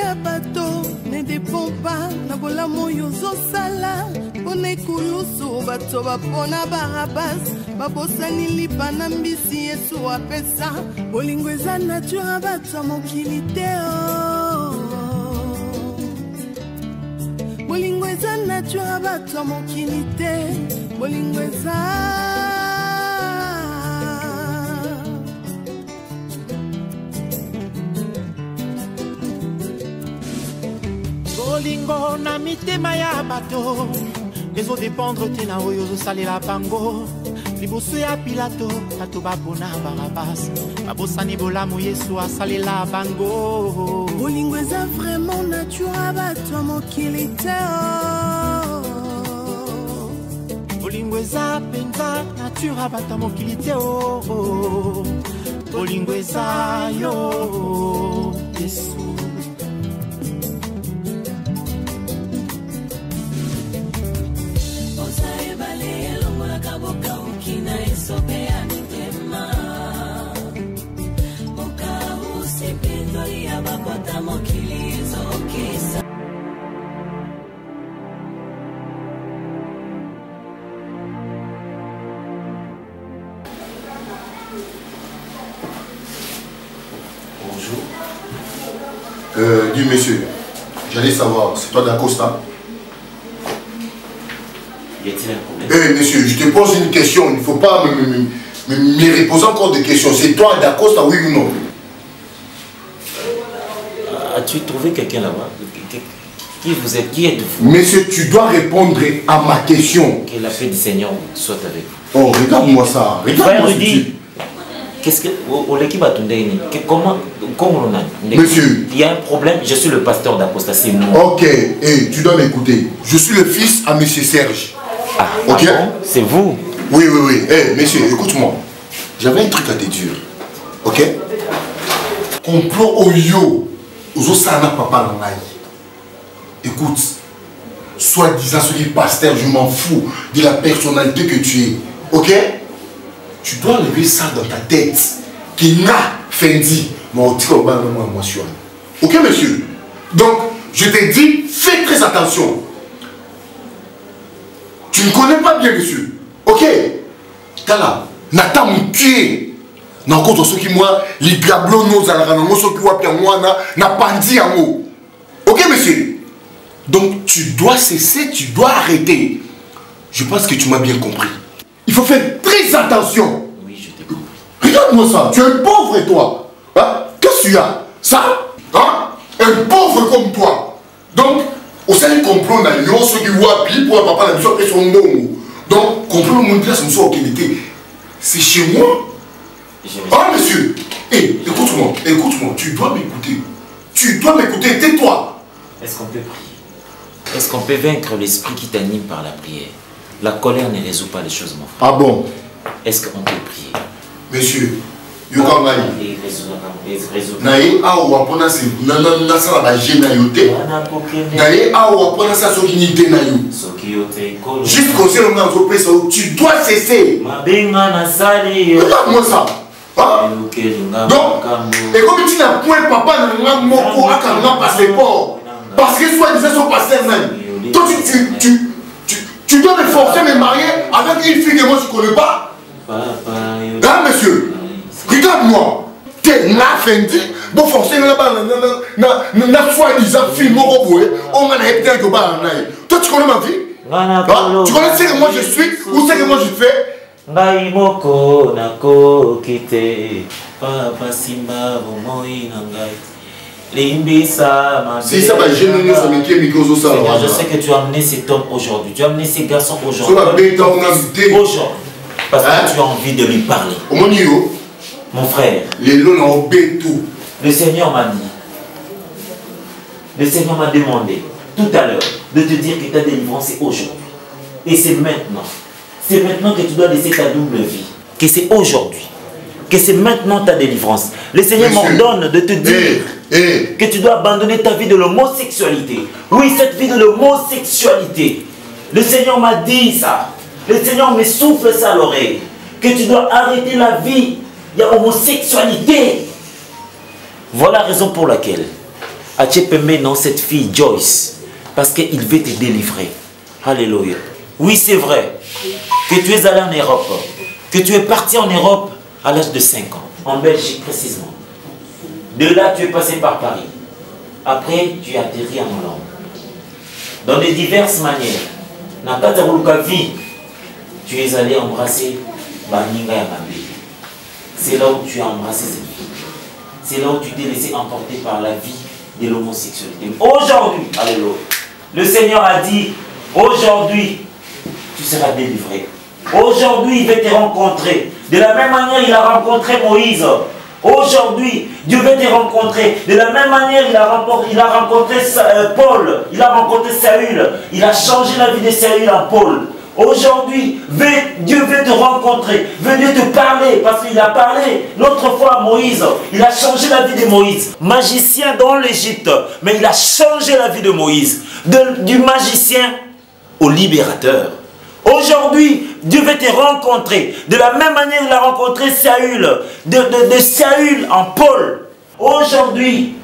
ya bato ne dépend pas na bolamu yozosala pona ekulusu bato bapona Barabas babosani lipa na mbisi Yesu apesa bolingo eza nature ya bato ya mokili te bolingo eza nature ya bato ya mokili te bolingo eza bolingo na mitema ya bato ezodépendre te na oyo ozosalela bango liboso ya Pilato bato bapona Barabas babosani bolamu Yesu asalela bango bolingo eza vraiment nature ya bato ya mokili te bolingo eza mpenza nature ya bato ya mokili te bolingo eza yo Yesu. Bonjour. Dis monsieur, j'allais savoir, c'est toi d'Acosta? Y a-t-il un problème? Eh monsieur, je te pose une question, il ne faut pas me reposer encore des questions. C'est toi d'Acosta, oui ou non? As-tu trouvé quelqu'un là-bas? Qui vous êtes? Qui êtes-vous? Monsieur, tu dois répondre à ma question. Que la paix du Seigneur soit avec vous. Oh, regarde-moi ça. Regarde-moi ça. Qu'est-ce que... Comment on a... Monsieur. Il y a un problème, je suis le pasteur d'Acosta, c'est moi. Ok, hey, tu dois m'écouter. Je suis le fils à monsieur Serge. Ah, ok, ah bon? C'est vous? Oui, oui, oui. Hey, monsieur, écoute-moi. J'avais un truc à te dire. Ok? Complot au yo. Ozo sana papa nangai. Écoute. Soi-disant celui pasteur, je m'en fous de la personnalité que tu es. Ok? Tu dois lever ça dans ta tête. Qui n'a Fendi. Ok, monsieur? Donc, je te dis, fais très attention. Tu ne connais pas bien, monsieur. Ok? Kala, Nata Moukier. Na cause ceux qui moi, les diablos nous allons ceux qui voient bien moi, n'a pas dit un mot. Ok, monsieur? Donc, tu dois cesser, tu dois arrêter. Je pense que tu m'as bien compris. Il faut faire très attention. Oui, je t'ai compris. Regarde-moi ça, tu es un pauvre toi. Hein? Qu'est-ce que tu as? Ça? Hein? Un pauvre comme toi. Donc, au sein du complot, ceux qui voient bien pour papa, la mission après son nom. Donc, complot, mon place, nous sommes qualité. C'est chez moi. Ah, monsieur. Hé, écoute-moi, écoute-moi, tu dois m'écouter. Tu dois m'écouter, tais-toi. Est-ce qu'on peut prier? Est-ce qu'on peut vaincre l'esprit qui t'anime par la prière? La colère ne résout pas les choses, mon frère. Ah bon? Est-ce qu'on peut prier? Monsieur, Yokangai. Naye awa pona se na sala ba jena yote. Naye awa pona sa soki ni te na yo. Juste comme ça on a entrepris ça, tu dois cesser. Regarde-moi ça. Hein? Donc, et comme tu n'as point papa n'a moko akanga passeport. Parce que soit disant son pasteur même. Toi tu dois me forcer à me marier avec une fille que moi je ne connais pas. Hein, monsieur? Regarde-moi. T'es là, Fendi. Bon, forcément, na soi-disant fille, on m'a dit que toi, tu connais ma vie? Hein? Tu connais ce que moi je suis ou ce que moi je fais? Si ça va gêner, ça me tient micro ça. Seigneur, je sais que tu as amené cet homme aujourd'hui. Tu as amené ces garçons aujourd'hui. Parce que tu as envie de lui parler. Mon frère, le Seigneur m'a dit, le Seigneur m'a demandé tout à l'heure de te dire que ta délivrance est aujourd'hui. Et c'est maintenant. C'est maintenant que tu dois laisser ta double vie. Que c'est aujourd'hui. Que c'est maintenant ta délivrance. Le Seigneur m'ordonne de te dire que tu dois abandonner ta vie de l'homosexualité. Oui, cette vie de l'homosexualité. Le Seigneur m'a dit ça. Le Seigneur me souffle ça à l'oreille. Que tu dois arrêter la vie. Il y a homosexualité. Voilà la raison pour laquelle, Atchepembe non cette fille Joyce. Parce qu'il veut te délivrer. Alléluia. Oui, c'est vrai que tu es allé en Europe. Que tu es parti en Europe à l'âge de 5 ans. En Belgique précisément. De là, tu es passé par Paris. Après, tu es atterri en Hollande. Dans de diverses manières. Dans ta vie, tu es allé embrasser Baninga Yamabé. C'est là où tu as embrassé cette fille. C'est là où tu t'es laissé emporter par la vie de l'homosexualité. Aujourd'hui, alléluia, le Seigneur a dit, aujourd'hui, tu seras délivré. Aujourd'hui, il va te rencontrer. De la même manière, il a rencontré Moïse. Aujourd'hui, Dieu veut te rencontrer. De la même manière, il a rencontré Paul. Il a rencontré Saül. Il a changé la vie de Saül en Paul. Aujourd'hui, Dieu veut te rencontrer, veut te parler, parce qu'il a parlé l'autre fois à Moïse. Il a changé la vie de Moïse. Magicien dans l'Égypte, mais il a changé la vie de Moïse. Du magicien au libérateur. Aujourd'hui, Dieu veut te rencontrer. De la même manière, il a rencontré Saül. De Saül en Paul. Aujourd'hui,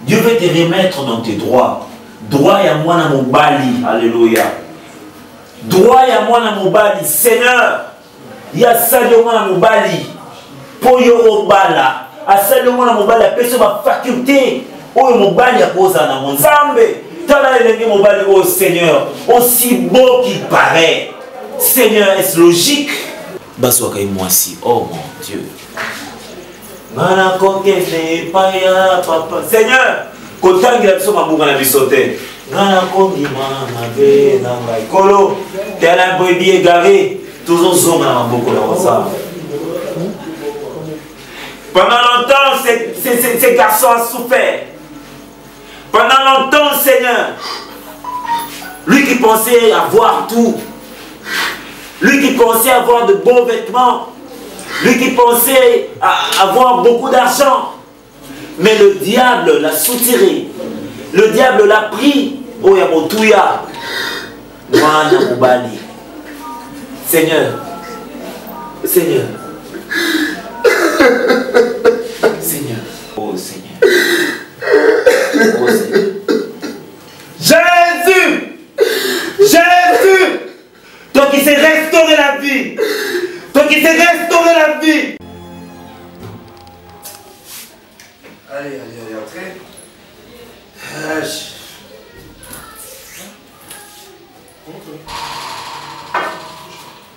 Dieu veut te remettre dans tes droits. Droit ya mwana mobali. Alléluia. Droit ya mwana mobali. Seigneur, ya sali mwana mobali. Poyo obala. Asali mwana mobali apeso ba faculté. Oyo mobali akoza na monzambe. Tala elenge mobali au Seigneur. Aussi beau qu'il paraît. Seigneur, est-ce logique? Baswaka moi si. Oh mon Dieu. Seigneur, kotangi la biso mabuka na bisote. Ngana kongi mana be na ngai. Kolo, tela boyebi égaré, toujours zonga na mabuka na wasa. Pendant longtemps, ces garçons ont souffert. Pendant longtemps, Seigneur, lui qui pensait avoir tout, lui qui pensait avoir de bons vêtements, lui qui pensait avoir beaucoup d'argent, mais le diable l'a soutiré. Le diable l'a pris. Oh Yamotuya. Wana Mubali. Seigneur. Seigneur. Seigneur. Oh Seigneur. Oh Seigneur. Jésus. Jésus. Toi qui sais restaurer la vie. Toi qui sais restaurer la vie. Allez, entrez.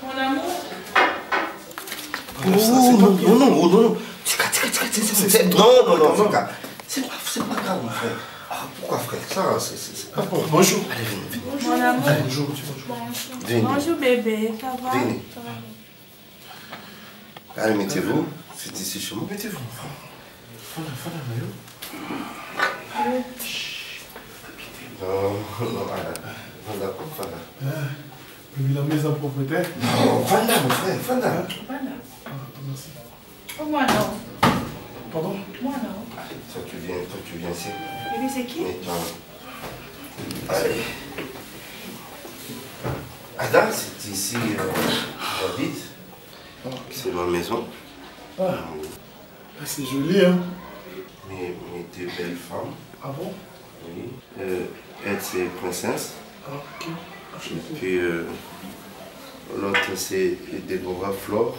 Mon amour. Non. Non, c'est pas grave, mon frère. Ah, pourquoi, frère? Ça, c'est pas bon. Bonjour. Allez, venez. Mon amour. Allez, bonjour. Bonjour, bébé. Ça va? Venez. Allez, mettez-vous. C'est ici chez moi. Mettez-vous. Fala, non, d'accord, Fanda. La maison propriétaire. Non, Fanda, mon frère, Fanda. Merci. Oh, moi non. Pardon? Moi non. Toi, tu viens ici. Bébé, c'est qui? Allez. Adam, c'est ici, David. C'est ma maison. C'est joli, hein? Mais t'es belle femme. Ah bon? Oui. Elle, c'est princesse. Ah, ok. Et puis, l'autre, c'est Déborah Flore.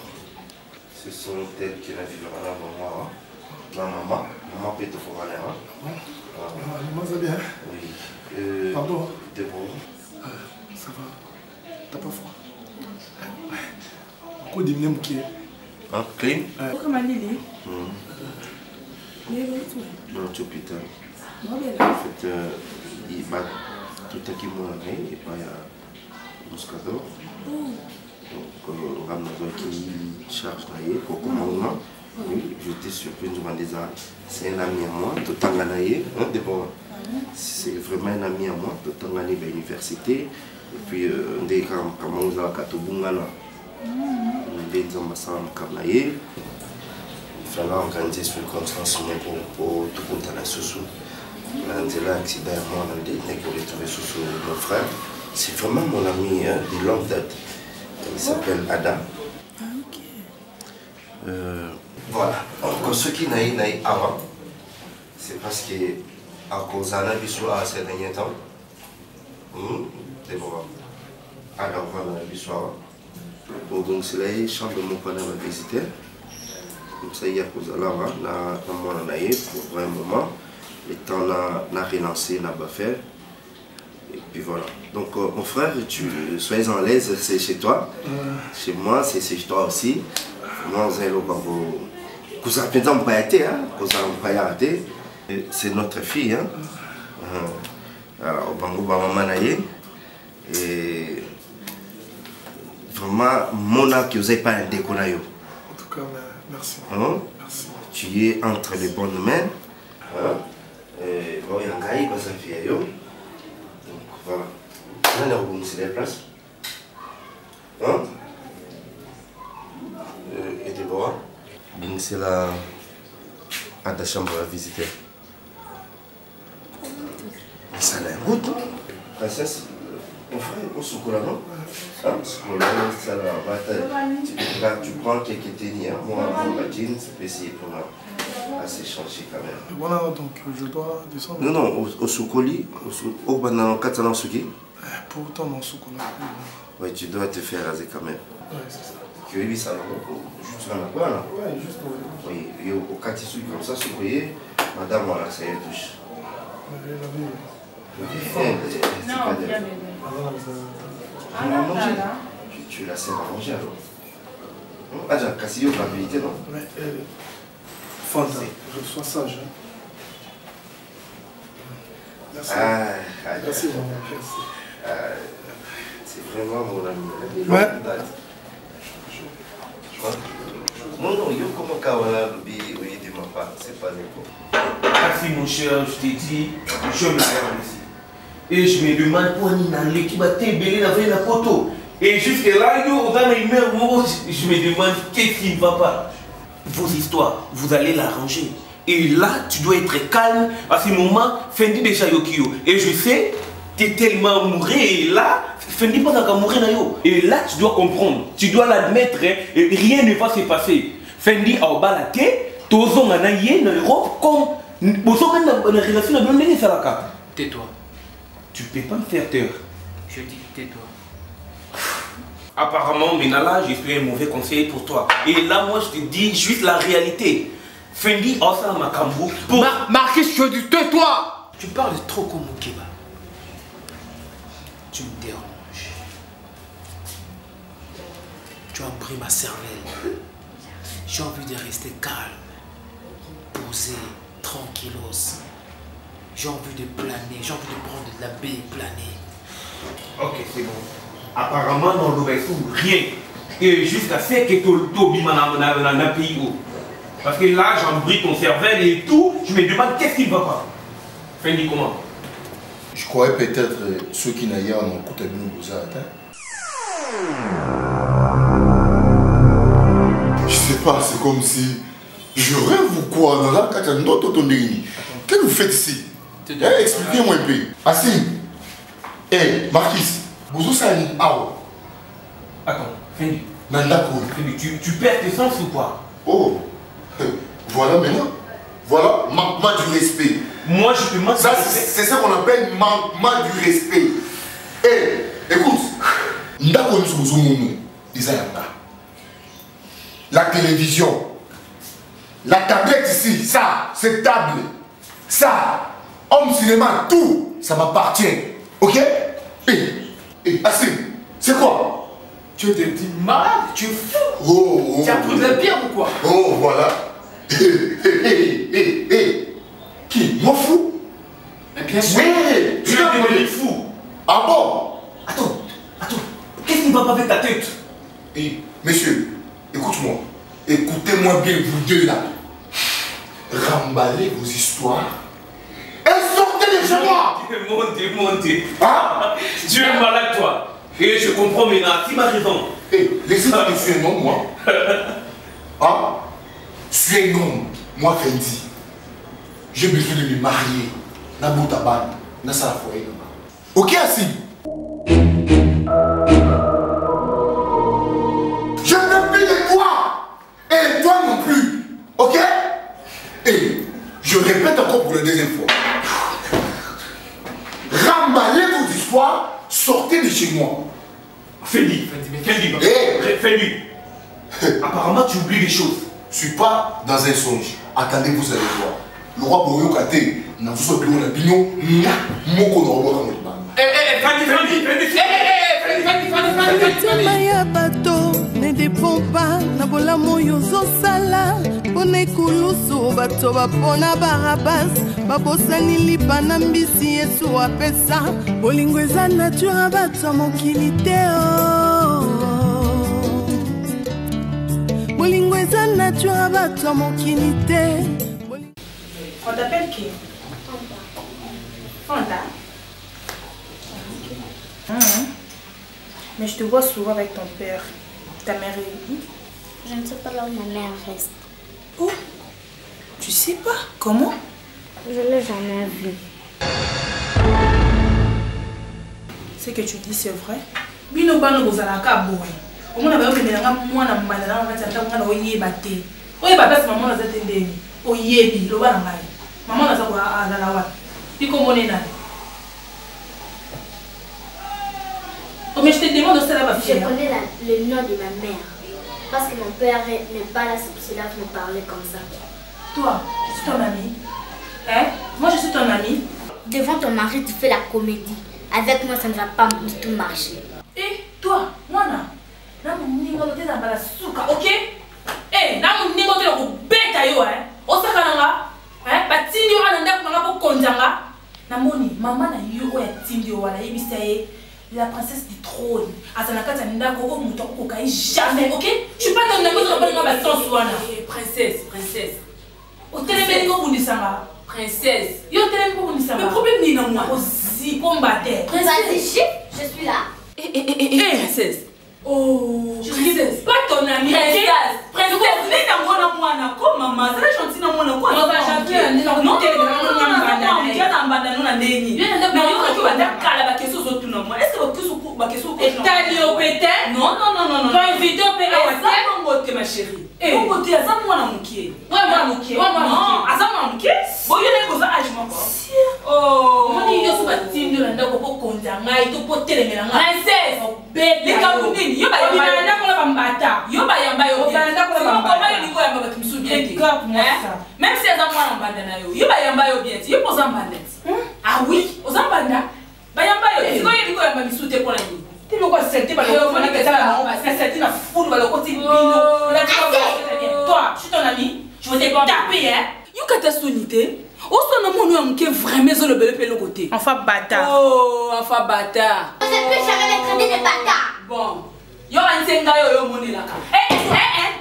Ce sont elles qui la vivra là, maman. Maman peut te faire aller. Maman, ça bien? Oui. Pardon? Déborah. Ça va? T'as pas froid? Pourquoi diminuer mon pied? Hein, clean? Comment il est? Dans l'hôpital. En fait, il va tout à qui m'a et puis il y a Moscador. Donc, on va qui charge d'ailleurs pour commandement. Oui, j'étais surpris, je me disais, c'est un ami à moi, tout en Ganaïe. C'est vraiment un ami à moi, tout en Ganaïe à l'université. Et puis, on dit quand on a Katobungana, on dit que on a Kanaïe. Il fallait organiser sur le contrat pour tout le monde à la sous. L'Andela accident à moi, on a retrouvé sous mon frère. C'est vraiment mon ami de longue date. Il s'appelle Adam. Ah, ok. Voilà. Donc, ce qui n'a eu avant, c'est parce que À cause d'un abisso à ces derniers temps. C'est bon. Alors voilà l'abisso. Bon, donc c'est là, chambre de mon père m'a visité. Comme ça, il y a cause là, on a eu pour un moment. Le temps n'a relancé, n'a pas fait. Et puis voilà. Donc mon frère, soyez en l'aise, c'est chez toi. Chez moi, c'est chez toi aussi. Moi, c'est notre fille. Hein? Alors, et vraiment, mon âme qui n'osait pas un déconaillot. En tout cas, merci. Merci. Tu es entre les bonnes mains. Et bon, il y a un gars qui passe à faire. Donc voilà. On a remis les places. Et Déborah, c'est la à ta chambre à visiter. Ça a l'air good. Princesse, mon frère, on se coule non? Tu prends quelques tennis, moi, mon jean, c'est peux essayer pour moi. Assez changé quand même. Voilà, donc je dois descendre. Non, au soukoli, au banana, au katana souki. Pourtant, non, soukoli. Oui, tu dois te faire raser quand même. Oui, c'est ça. Tu as vu ça, juste dans la coin là? Oui, juste oui, et au katissou comme ça, si vous voyez, madame, voilà, ça y est, touche. Non, tu la sers à manger alors. Ah, j'ai cassé la habilité, non? Mais, Fanta, je sois sage. Merci. Merci, mon merci. C'est vraiment mon ami. Ouais. Non, yo comment Kawala oui, de ma part, c'est pas n'importe. Merci mon cher, je t'ai dit, je me la regarde ici. Et je me demande pour Ninalle qui va t'ébéler avec la photo. Et jusque là, yo, dans les mains, je me demande qu'est-ce qui ne va pas. Vos histoires, vous allez l'arranger. Et là, tu dois être calme. À ce moment, Fendi déjà Yokio. Et je sais, tu es tellement mouru. Et là, Fendi pas qu'à mourir. Et là, tu dois comprendre. Tu dois l'admettre. Et rien ne va se passer. Fendi a obalake. Tozo nganaye na Europe comme. Bozo ngana na relation na blonde salaka. Tais-toi. Tu peux pas me faire taire. Je dis tais-toi. Apparemment, Benalla, j'ai fait un mauvais conseil pour toi. Et là, moi, je te dis juste la réalité. Fendi a ça ma cambo. Pour... Marquis, je dis tais-toi. Tu parles trop comme Moukiba. Tu me déranges. Tu as pris ma cervelle. J'ai envie de rester calme, posé, tranquillos. J'ai envie de planer, j'ai envie de prendre de la baie et planer. Ok, c'est bon. Apparemment, dans le rien. Et jusqu'à ce que tu aies un pays où. Parce que là, j'embris ton cervelle et tout. Je me demande qu'est-ce qui ne va pas. Fendi, comment? Je croyais peut-être ceux qui n'aillent en côté de nous vous atteints. Je sais pas, c'est comme si je rêve ou quoi dans la carte de notre Tondérini. Qu'est-ce que vous faites ici? Expliquez-moi un peu. Assim, Marquis, vous savez où? Attends, Fendi. Fendi, tu perds tes sens ou quoi? Oh, voilà maintenant. Voilà, manquement du respect. Moi, je te manque. Ça, c'est ce qu'on appelle manquement du respect. Écoute, la télévision, la tablette ici, ça, cette table, ça, homme cinéma, tout, ça m'appartient. Ok? Assez, c'est quoi? Tu es malade, tu es fou. Tu as pris de la bière ou quoi? Oh, voilà. Qui? Moi fou? Bien sûr. Oui, tu es devenu fou. Ah bon? Attends. Qu'est-ce qui ne va pas avec ta tête? Monsieur, écoute-moi. Écoutez-moi bien, vous deux là. Remballez vos histoires et sortez de chez moi. Montez. Ah? Tu es malade, toi. Et je comprends maintenant. Tu m'as raison. Laissez-moi me suivre, non, moi. Ah? Suis un homme, moi Fendi. J'ai besoin de me marier. Na Boutaban, na Salafoye. Ok, Assim? Je ne veux plus de toi. Et toi non plus. Ok? Et je répète encore pour la deuxième fois. fois, sortez de chez moi. Fais-lui. Fais-lui. Apparemment, tu oublies les choses. Je ne suis pas dans un songe. Attendez, vous allez voir. Le roi Boyo Kate, n'a pas besoin de bignon, moko na roi Maya bato ne dépend pas na bolamu yozosala pona ekulusu bato bapona barabas babosani lipa na mbisi Yesu apesa bolingo eza nature bato mokili te bolingo eza nature bato mokili te. On t'appelle qui? Fanta. Mais je te vois souvent avec ton père. Ta mère est où? Je ne sais pas là où ma mère reste. Où? Tu sais pas? Comment? Je ne l'ai jamais vue. Ce que tu dis, c'est vrai? Bino bano bozalaka boy. Comment on a vu que moi na mbala na ngata ta ngana oyeba te. Oyeba place maman na zatendeni. Oyebi lo bana ngai. Maman na zakwa ala wa. Piko monena. Oh, mais je te demande de ça là, ma fille. Je connais le nom de ma mère. Parce que mon père n'est pas là, c'est pour cela que je me parlais comme ça. Toi, je suis ton ami. Hein? Moi, je suis ton ami. Devant ton mari, tu fais la comédie. Avec moi, ça ne va pas du tout marcher. Eh, toi, moi, na mon ningo te na bala suka, ok? Eh, na mon ningo te ko beta yo, hein? Osaka nanga, hein? Ba tindi yo ananda ko ngako konjanga. Na moni, maman na yo ya tindi yo wala yebisa ye. La princesse du trône. Azanaka Tanda Koko Mouton Kokai jamais, ok? Je suis pas dans le monde de ma sens ouana. Princesse. Au téléphone, vous dites ça. Princesse. Yo téléphone, vous dites ça. Le problème n'est pas moi. Aussi, combattre. Princesse, je suis là. Princesse. Oh, je suis pas ton amie. Princesse, n'est pas moi, comme maman. C'est gentil, non, moi, quoi. Non, non, ma chérie. Même si elles ont moins en bandana, you buy un bayo bien, you pose en bandette. Ah oui, aux en bandana. Bayamba yo, c'est quoi il va me soutenir pour la nuit. Tu me vois c'était pas le moment que ça, on va se sentir la foule dans le côté bino. Toi, je suis ton ami, je vais te taper hein. You catastronité. Où sont nos mots qui vraiment le bébé pe le côté. Enfin bâtard. Oh, enfin bâtard. Je ne peux jamais me traiter de bâtard. Bon. Yo ansenga yo moni la ka.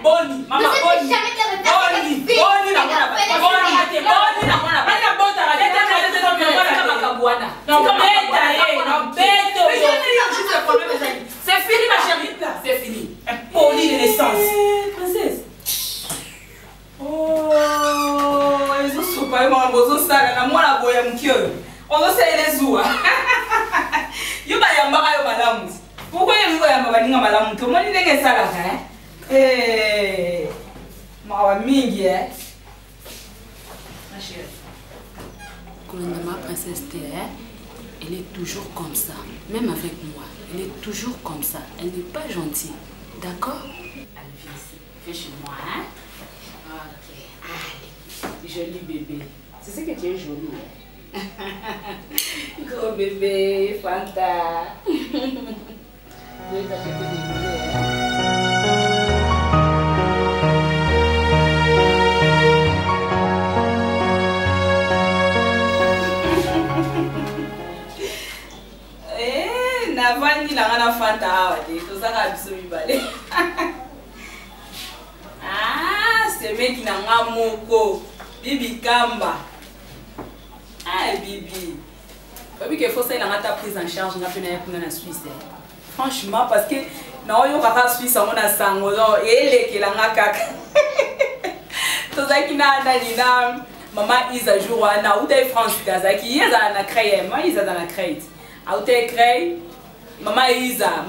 Boni, maman boni. Boni na mwana. Boni na mwana. Bana bota la tête na mwana kama kabwana. Non bête. C'est fini ma chérie là, c'est fini. Poli de naissance. Princesse. Oh, ils ont soupé mon bozo sala na mwana boya mkio. On va se les oua. Yo ba yamba yo malamu. Pourquoi il y a un balinga malamu to moni ndenge sala ka mawa mingi ma chérie ma princesse Théa, elle est toujours comme ça, même avec moi, elle est toujours comme ça, elle n'est pas gentille, d'accord? Allez, viens ici, viens chez moi, hein? Ok, allez, joli bébé, c'est ce que tu es joli, hein? Gros bébé, Fanta. Je vais t'acheter des billets, Navani la ngana Fanta awate, to saka biso mibale. Ah, ce mec qui n'a pas moko, Bibi Kamba. Ah, Bibi. Bibi qu'il faut ça, il a ta prise en charge, on a fait la Suisse. Franchement, parce que non, il y a Suisse, on a sango, et les qui l'ont kaka. Tout ça qui n'a pas d'anina, maman Isa Jouana, ou des France, qui est dans la crème, maman Isa dans la crème. A ou des crème, maman Isa,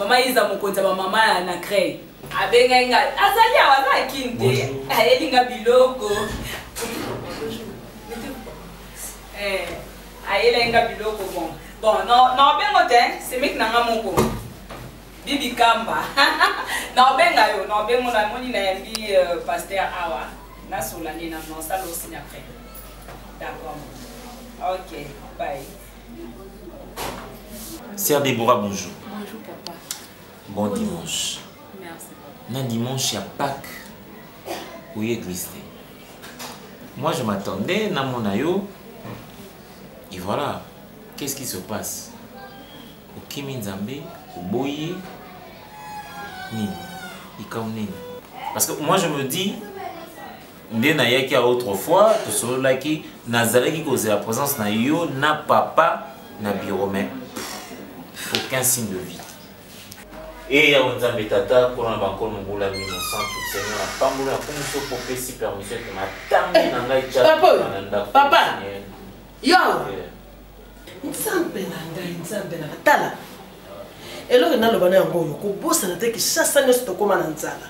mon compte, maman na crème. Abenga, azali awaza kinte, ayelinga biloko. Ayelinga biloko bon. Bon, non, ben c'est mec nanga moko. Bibi Kamba. Non, ben gayo, non, ben mon amoni na yambi pasteur Awa. Na solani na non, ça aussi après. D'accord. Ok, bye. Sœur Déborah, bonjour. Bonjour, papa. Bon dimanche. Merci. Na dimanche, il y a Pâques. Oui, église. Moi, je m'attendais, na mon ayo. Et voilà. Qu'est-ce qui se passe? Au Kimi Nzambe, au Boye, Nini. Parce que moi, je me dis, Ndenayaki a autrefois, que ce là qui Nazareki cause la présence na yo, na papa, na biromé. Aucun signe de vie. Et il y a un Nzambe tata, pour un banco, mon boula, innocent, tout Seigneur, la pamboula, comme il faut pour si permission que ma tante n'a pas Papa, yo! Nzambe na ngai, Nzambe na tala. Eloko na lobana yango yo ko bosa na te ki sasa nyoso to koma na nzala.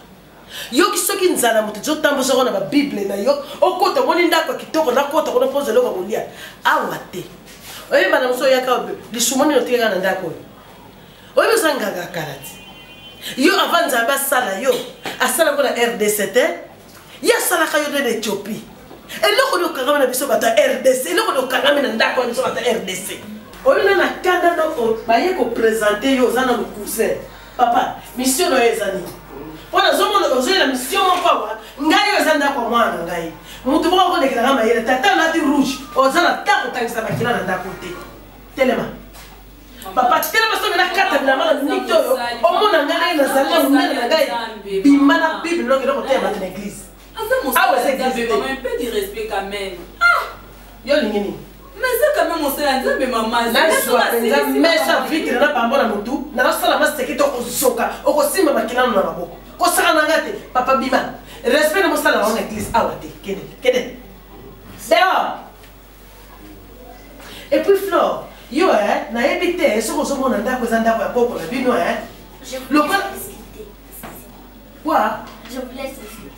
Yo ki soki nzala moto zo tambosa ko na ba Bible na yo, okota moni ndako kitoko na kota ko na poze loko kolia. Awa te. Oye bana muso yaka lisumoni no teka na ndako. Oye bezanga ga karati. Yo avant Nzambe asala yo, asala ko na RDC te. Ya sala ka yo de Ethiopie. Eloko no kagame na biso bata RDC, eloko no kagame na ndako na biso bata RDC. Oyo na kanda no baye ko présenter yo zana le cousin. Papa, mission no ezani. Pona zomo no ozo la mission moko wa, ngai yo zanda kwa mwana ngai. Mutu boko ko lekela kama yele tata na ti rouge, ozana ta ko tangisa bakina na ndako te. Telema. Papa, telema so na kata na mala nikto yo. Omona ngai na zala munene na ngai. Bimana Bible no ko te na l'église. Ah ouais, c'est un peu de respect quand même. Ah! Yo lingini. Mais c'est quand même mon seul Nzambe maman. Mais ça vite na pambo na mutu, na sala maseki to kosoka, okosima makina na maboko. Ko saka na ngate, papa bima. Respect na mosala na l'église awate, kede. Dehors. Et puis Flore, yo na ebité, so ko so mona ndako za ndako ya koko na bino Je vous laisse discuter. Quoi? Je vous laisse discuter.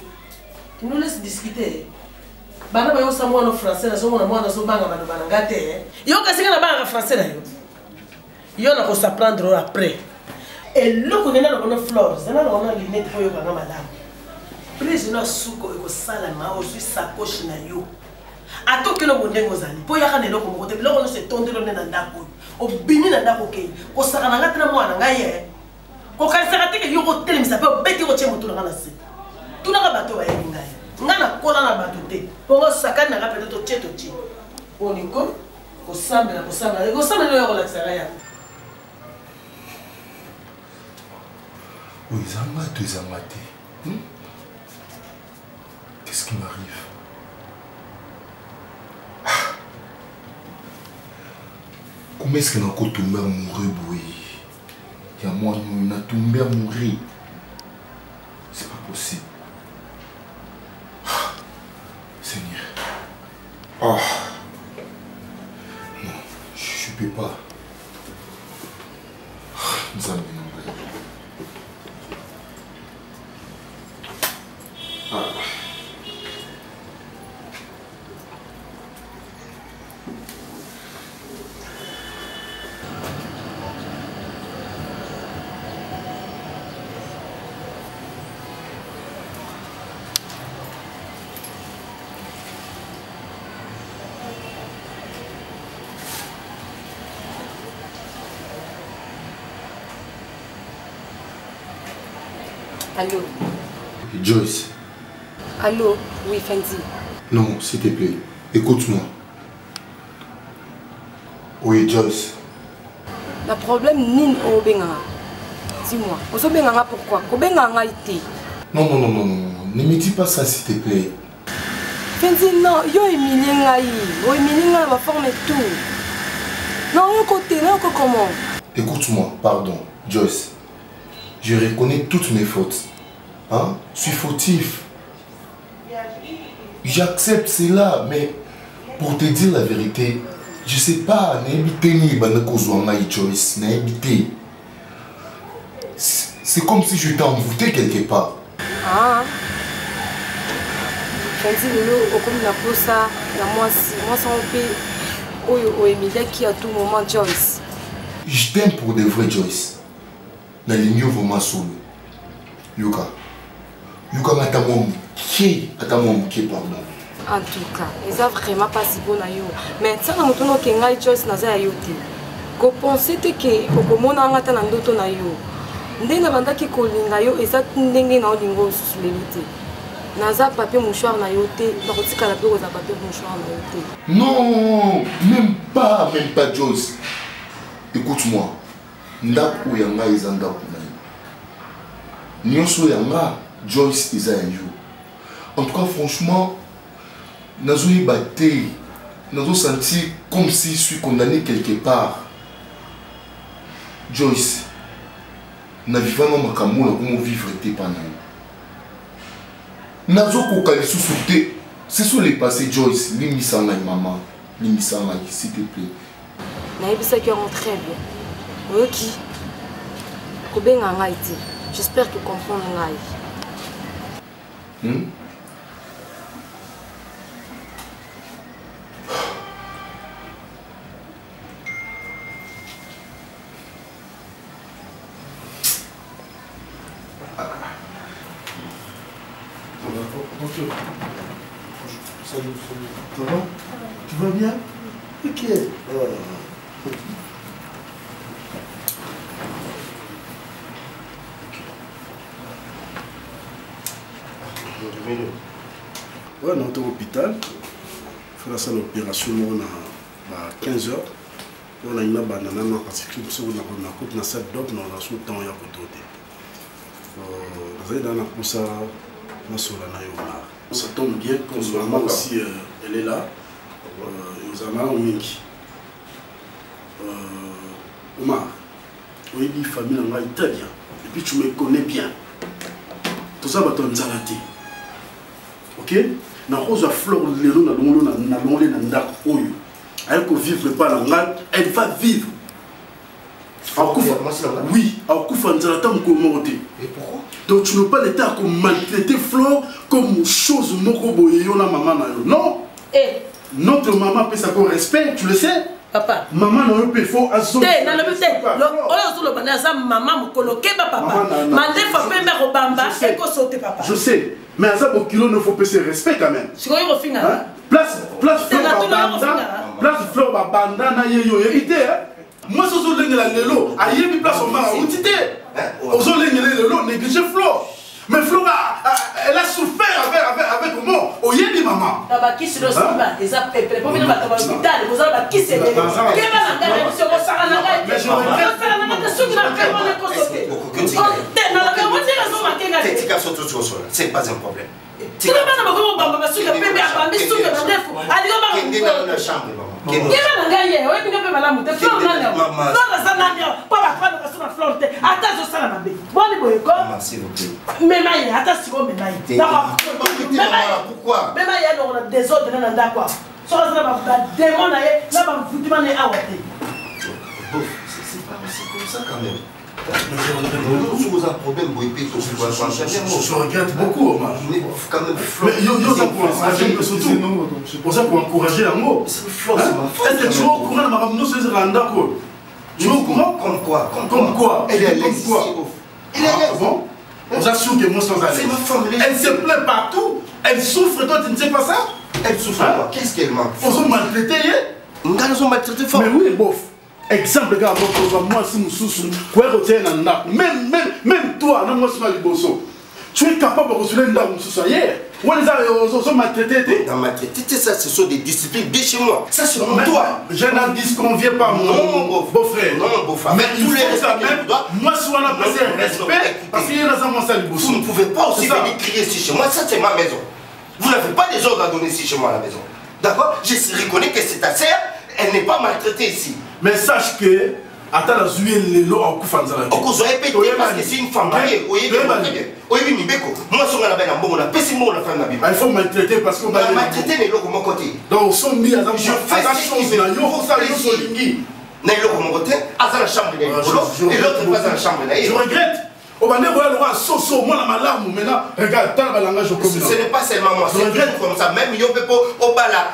Tu nous laisses discuter. Bana ba yo sa mwana français na so mwana mwana so banga bana bana ngate. Yo ka singa na banga français na yo. Yo na ko s'apprendre après. Et loko nena na kono flores, na na lunette ko yo banga madame. Prise na suko ko sala ma o su sacoche na yo. Atoke no bondengo zali. Po ya kana loko mo ko te loko no se tondelo nena ndako. O bini na ndako ke. Ko saka na ngate na mwana ngaye. Ko ka saka te ke yo ko telemisa pe o beti ko chemo tu na na se. Tu na ka bato wa yenga. Ngana kola na bato te. Pongo sakana na ka peut-être cheto chi. Oniko ko sambela yo ko la tsara. Oui, Zamate. Qu'est-ce qui m'arrive? Comment est-ce que n'a pas tombé à mourir, boy? Il y a moi, on a tombé à mourir. C'est pas possible. Seigneur. Oh. Non, je peux pas. Nous allons mourir. Ah. Allô? Joyce. Allô? Oui, Fendi. Non, s'il te plaît, écoute-moi. Oui, Joyce. Le problème, Nin Obenganga. Dis-moi, Obenganga pourquoi? Obenganga été. Non, ne me dis pas ça, s'il te plaît. Fendi, non, yo Emilinga yi. Yo Emilinga va former tout. Non, yo côté, non, comment? Écoute-moi, pardon, Joyce. Je reconnais toutes mes fautes. Hein? Je suis fautif. J'accepte cela, mais pour te dire la vérité, je sais pas, c'est comme si je t'ai envoûté quelque part. Ah. Fendi lelo okomi na posa na moi sans paix oyo Emilia qui à tout moment Joyce. Je t'aime pour de vrai, Joyce. Na linyo vraiment solo. Yuka. Yuka mata mon qui pardon. En tout cas, ils ont vraiment pas si bon à yo. Mais ça na mutuno kenga Joyce na za yo te. Ko penser te que ko mona ngata na ndoto na yo. Ndenge bandaki kolinga yo eza ndenge na olingo susulelite. Naza papier mouchoir na yo te, ba kotika la pe ko za papier mouchoir na yo te. Non, même pas Joyce. Écoute-moi. Ndako yanga eza ndako na yo. Nyonso yanga Joyce eza yo. En tout cas, franchement, nazo yebate, nazo sentir comme si je suis condamné quelque part. Joyce, na vivant makambo na comment vivre te pana. Nazo kokali sous-souté. C'est sur les passés, Joyce. Limisanga maman. Limisanga, s'il te plaît. Naïbisa qui rentre très bien. Ok. Kobenga ngai te. J'espère que tu comprends ngai. Salut. Ça va? Tu vas bien? Ok. Ouais, on est à l'hôpital. On fait l'opération à 15h. On a une banane parce que nous avons une salle d'op, nous avons le temps de côté. Nous avons un ça, ça tombe bien, comme maman aussi, elle est là. Nous avons un mingi. Omar, on est une famille très bien. Et puis tu me connais bien. Tout ça va te nzalati. Ok? Na rose fleur lelo na longole na ndako oyo. Elle ne vivre pas la ngal, elle va vivre. Oui, à Koufa nzalata mkomote. Et pourquoi? Donc tu n'as pas l'état comme maltraiter Flore comme chose moko boye yo na maman na yo. Non. Eh, notre maman peut ça qu'on respecte, tu le sais? Papa. Maman n'a pas faut azo. Té, na le té. Oyo zo bana za maman mokolo keba papa. Mande fa pe me robamba et ko sauter papa. Je sais, mais à ça bon kilo ne faut pas se respect quand même. Si ko yo finga. Place Flore banda na yo hérité hein. Moi je suis là lelo, aïe mi place au mara outité. Ozo lelo négliger Flore. Mais Flore elle a souffert avec moi. Oyeli maman. Taba qui se le samba, les a peuplé. Pour venir à l'hôpital, vous avez qui c'est lelo. Quel va la gare sur le saranaga. Mais je regrette ça na na souki na pe mon écossais. On na la voiture à son makenga. C'est pas un problème. Tu vas pas me voir bamba souki pe à bamba souki na defo. Ali go ba. Dans la chambre maman. Quel va la gare, ouais, tu peux pas la monter. Flore na. Flore ça na. Pas va prendre sur la flore. Attends, je sala na be. Bon ni boyeko. Maman s'il vous plaît. Mais maïe, attends, si on met maïe. Pourquoi? Mais maïe, on a des ordres dans le quoi. Soit là, on a démon, là, on a un c'est pas aussi comme ça quand même. Vous avez un problème, je regrette beaucoup, Omar. Mais ça pour encourager l'amour. Est-ce que tu es au courant de ma femme? Nous, c'est Randa. Tu es au courant? Comme quoi? Elle est à l'aise. Elle est à l'aise. Bon? On assure que moi, sans aller. Elle se plaint partout. Elle souffre, toi, tu ne sais pas ça? Elle souffre quoi? Qu'est-ce qu'elle m'a fait? Ils sont maltraités, hein? Ils sont maltraités fort. Mais oui, bof. Exemple, regarde, moi, si nous souffrons, même toi, non, moi, je suis bosso. Tu es capable de recevoir un dame, hier. Où les gens maltraités? Dans ma tête, ça, ce sont des disciplines de chez moi. Ça, c'est mon toi. Je n'en disconviens pas, mon beau-frère. Non, beau-frère. Mais tous les respects, moi, si on a passé un respect, parce qu'il y a dans mon salle bosso. Vous ne pouvez pas aussi venir crier ici chez moi. Ça, c'est ma maison. Vous n'avez pas des ordres à donner ici chez moi à la maison. D'accord? Je reconnais que c'est ta sœur, elle n'est pas maltraitée ici. Mais sache que, attends la zuie les lots en Koufanzala. Vous avez pété parce que c'est une femme mariée. Oui, oui, Mibeko. Moi, je suis là, on a pété mon femme la Bible. Il faut maltraiter parce qu'on va maltraiter les lots de mon côté. Donc, son mis à la je fais ça, mon côté, à la chambre et l'autre passe à la chambre. Je regrette. On va dire que moi la malam maintenant regarde tant le langage au commun. Ce n'est pas seulement moi, c'est comme ça. Même yo pepo au bala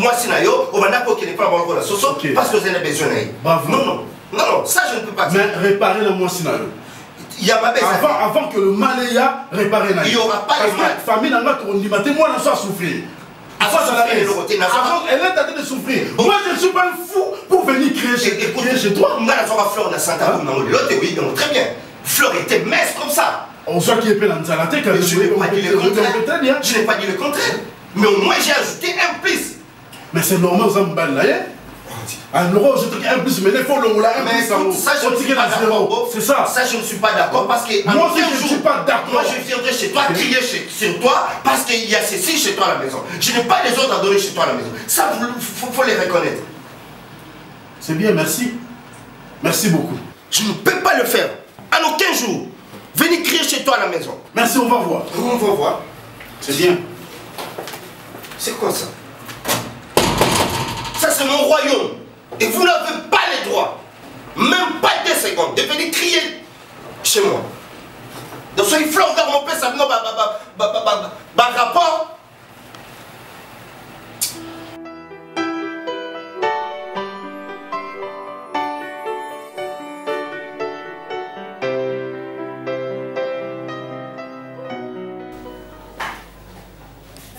moi sinayo, on va n'importe quel pas bon la soso parce que vous avez besoin. Bravo. Non. Non, ça je ne peux pas dire. Mais réparer le mois scénario. Il y a ma baisse. Avant que le mal ait réparé. Il n'y aura pas de mal. La famille n'a pas dit, moi, je suis souffrir. Elle est en train de souffrir. Moi, je ne suis pas un fou pour venir créer chez toi. Très bien. Fleur était mince comme ça. On sait qu'il est plein de salade. Je n'ai pas dit le contraire. Je n'ai pas dit le contraire. Mais au moins, j'ai ajouté un plus. Mais c'est normal, ça me balle là. Alors, je te dis un plus, mais il faut le rouler un plus. Ça, je ne suis pas d'accord. C'est ça. Ça, je ne suis pas d'accord parce que. Moi aussi, je ne suis pas d'accord. Moi, je viendrai chez toi crier sur toi parce qu'il y a ceci chez toi à la maison. Je n'ai pas les autres à donner chez toi à la maison. Ça, il faut les reconnaître. C'est bien, merci. Merci beaucoup. Je ne peux pas le faire. À aucun jour. Venez crier chez toi à la maison. Merci, on va voir. On va voir. C'est bien. C'est quoi ça? Ça, c'est mon royaume. Et vous n'avez pas les droits, même pas 2 secondes, de venir crier chez moi. Donc, soyez fleurs dans mon père, ça me rapport.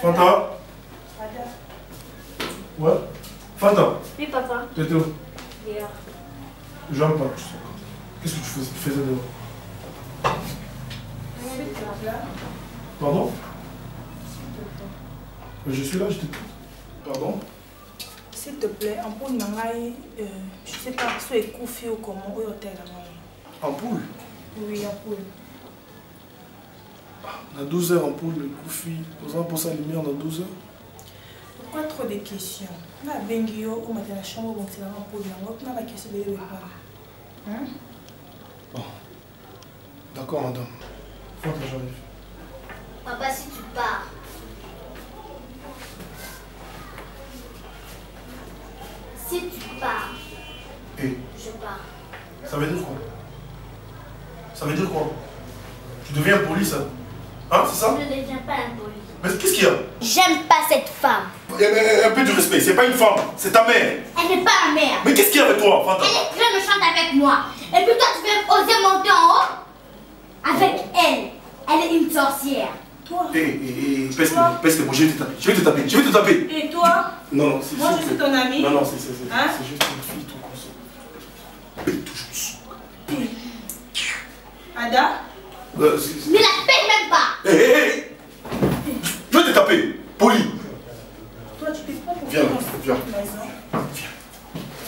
Fanta? Ouais? Fanta? Oui, papa. T'étais où? Hier. J'aime pas. Qu'est-ce que tu faisais dehors? Pardon? Je suis là, je t'écoute. Pardon? S'il te plaît, ampoule nangai, je sais pas, soit écouffé ou comment, ou hôtel là. Ampoule? Oui, ampoule. On a 12 heures ampoule, le coufi. Pour ça, lumière dans 12 heures. Pourquoi trop de questions? On a Bengio, on m'a dit la chambre, donc c'est la ampoule. On a la question de l'heure. Hein? Bon. D'accord, madame. Faut que j'arrive. Papa, si tu pars. Si tu pars. Et je pars. Ça veut dire quoi? Ça veut dire quoi? Tu deviens poli, ça? Hein, c'est ça? Je ne deviens pas impoli. Mais qu'est-ce qu'il y a? J'aime pas cette femme. Un peu de respect, c'est pas une femme, c'est ta mère. Elle n'est pas ma mère. Mais qu'est-ce qu'il y a avec toi, Fanta? Elle est très méchante avec moi. Et puis toi, tu veux oser monter en haut? Avec elle. Elle est une sorcière. Toi? Pèse-le, moi je vais te taper, Et toi? Non, c'est moi je suis ton ami. Non, c'est juste hein? une fille trop consomme. Toujours Ada? Ne la paye même pas. Je vais te taper, poli. Toi, tu t'es pas pour viens.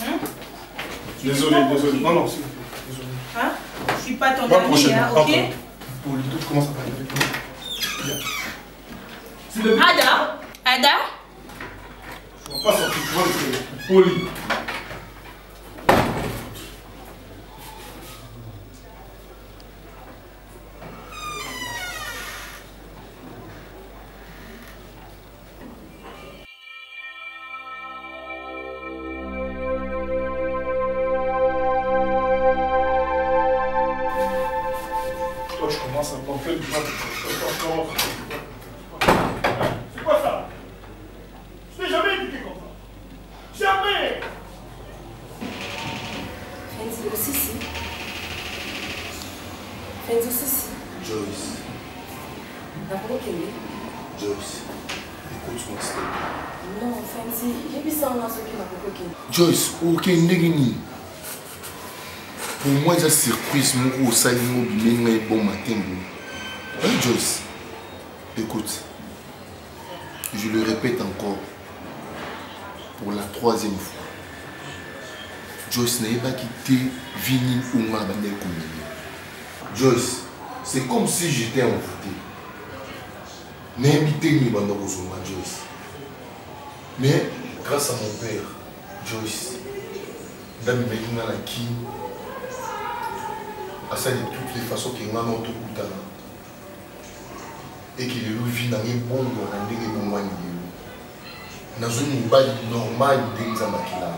Hein? Désolé. Non, s'il vous plaît. Désolé. Hein? Je suis pas ton ami, hein, ok? Poli, toi tu commences à parler avec moi. Viens. Ada? Je ne vais pas sortir, tu vois le poli. C'est quoi ça? Je n'ai jamais éduqué comme ça. Jamais. Fenzi aussi. Joyce. D'abord quelle est? Joyce, écoute-moi s'il te plaît. Non, Fenzi, j'ai vu ça en a ce qui m'a provoqué. Joyce, ok, n'est-ce pour moi, c'est surprise, mon gros bon matin. Hein, Joyce, écoute, je le répète encore, pour la 3e fois. Joyce n'a pas quitté Vini ou Mabane Koumine. Joyce, c'est comme si j'étais envoûté. N'invitez ni Bandorozoma, Joyce. Mais, grâce à mon père, Joyce, Dami Medina la qui, à ça de toutes les façons qu'il m'a notre Koutana. Et qu'il vit dans un bon dans un bon moyen. Dans une balle normale d'Enzamakila.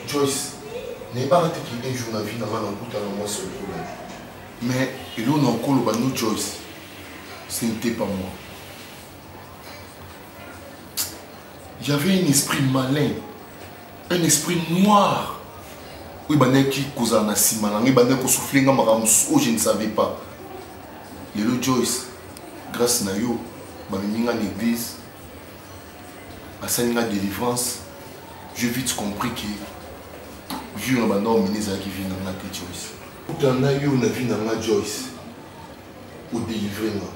Joyce, n'est pas raté qu'il y ait un jour dans la vie dans un Koutana, moi seul problème. Mais, il y a encore le Joyce. Ce n'était pas moi. Il y avait un esprit malin, un esprit noir Oui, qui cause na simana, oui, ko souffler nga maramus, oh je ne savais pas. Lelo Joyce, grâce na yo, bamiminga l'église, asaninga délivrance, j'ai vite compris que Dieu n'a pas nommé les qui viennent dans la Joyce. Dans na yo na vie na Joyce, au délivrer moi.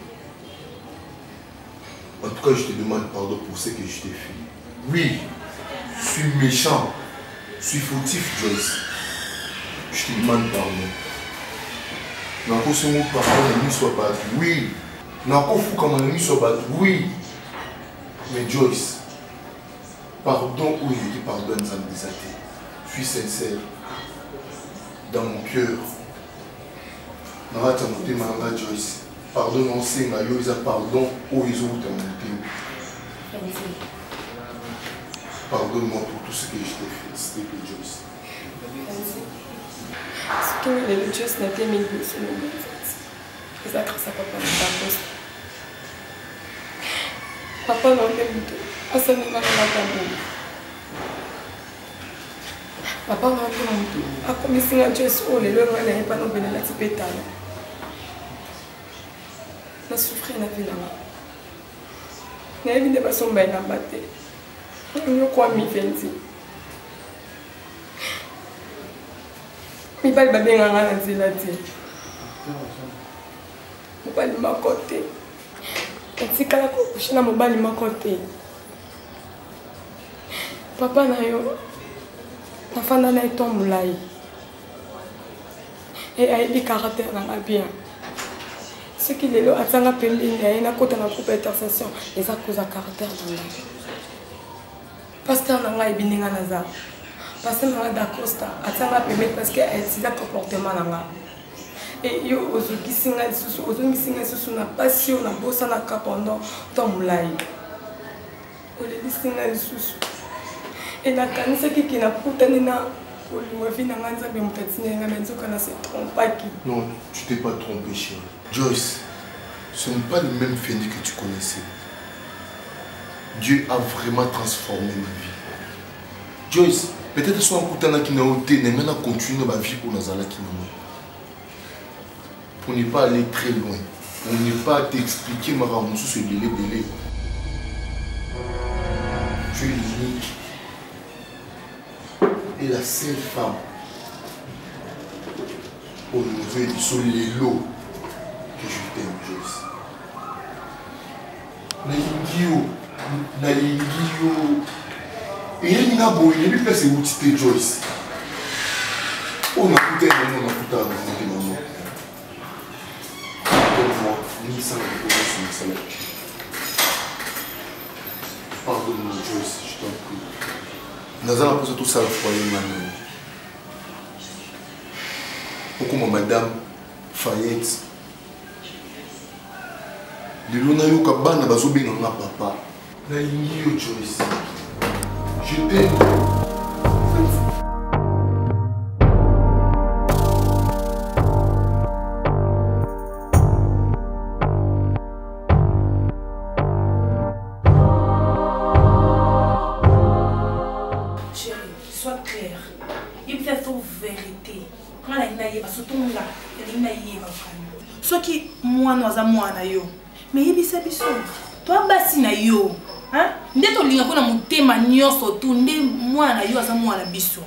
En tout cas, je te demande pardon pour ce que je t'ai fait. Oui, je suis méchant, je suis fautif, Joyce. Je te demande pardon. N'ako ce mot pardon, l'ennemi soit battu. Oui. N'ako fou comme l'ennemi soit battu. Oui. Mais Joyce, pardon où il dit pardonne, ça me désaté. Je suis sincère. Dans mon cœur. N'arrête à monter ma Joyce. Pardon, on sait, mais ils ont pardon où ils ont monté. Pardonne-moi pour tout ce que je t'ai fait, s'il te plaît, Joyce. Ce qui est le Joyce n'a pas mis le sur le monde. C'est ça grâce à papa n'a pas posé. Papa n'a pas mis le ça n'est pas la papa n'a pas mis le a commencé à Joyce où les lois n'avaient pas nous venir la tipétale. Je souffre dans la vie. Je ne vais pas tomber dans la bataille. Je ne crois pas que je suis je ne vais pas bien dans la vie. Je ne vais pas bien côté. Je ne vais pas coucher dans mon côté. Papa n'a eu la femme n'a eu ton moulay. Et elle a eu caractère dans la bien. Ce qui est là, il y a un côté de la groupe d'intercession, et ça cause un caractère dans la vie. Pasteur n'a pas été nazar. Pasteur n'a pas d'acosta, il a permis parce qu'il a un comportement. Et il y a une passion, une bosse na pendant ton moulay. Et la canisse qui n'a pas été non, tu t'es pas trompé, chérie. Joyce, ce n'est pas le même Fendi que tu connaissais. Dieu a vraiment transformé ma vie. Joyce, peut-être que son coutana qui n'a ôté, n'est même continuer ma vie pour Nazala qui n'a. Pour ne pas aller très loin, pour ne pas t'expliquer ma ramoussou ce délai. Tu es l'unique et la seule femme au niveau sur les lots que je t'aime, Joyce. Nalingio. Et il n'y a pas de place où tu es, Joyce. On a coûté un moment, on a coûté un moment. Pardonne-moi, ni ça ne peut pas se mettre. Pardonne-moi, Joyce, je t'en prie. Nazala pose tout ça à foyer maintenant. Pourquoi madame Fayette les lona yo kabana bazobenga nga papa na lingi yo Joyce. Je t'aime. Soki mwana za mwana yo mais yebisa biso toi basi na yo hein nde to linga kona mutema nyoso tu nde mwana yo za mwana biso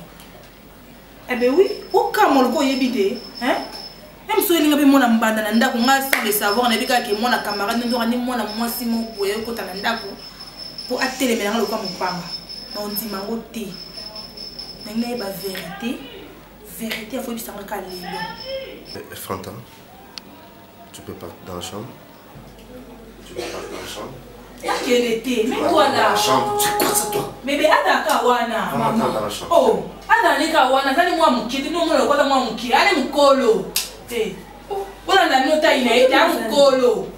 eh ben oui oka moloko yebite hein même so linga be mwana mbanda na ndako nga sans le savoir na bika ke mwana camarade ndo ni mwana mwasi mo boye ko ta na ndako po atelemela nga lokwa mopanga na ndima ngo te na ngai ba vérité faut bisa nga lelo. Fanta, tu peux partir dans la chambre. Tu peux partir dans la chambre. Quel était? Mais toi là. C'est quoi ça toi? Bébé, attends, Kawana. Maman. Dans la chambre. Oh, attends, les Kawana, ça moi mon kid, non, moi quoi moi mon kid, allez mon colo. Eh. On a la nota il a été mon colo.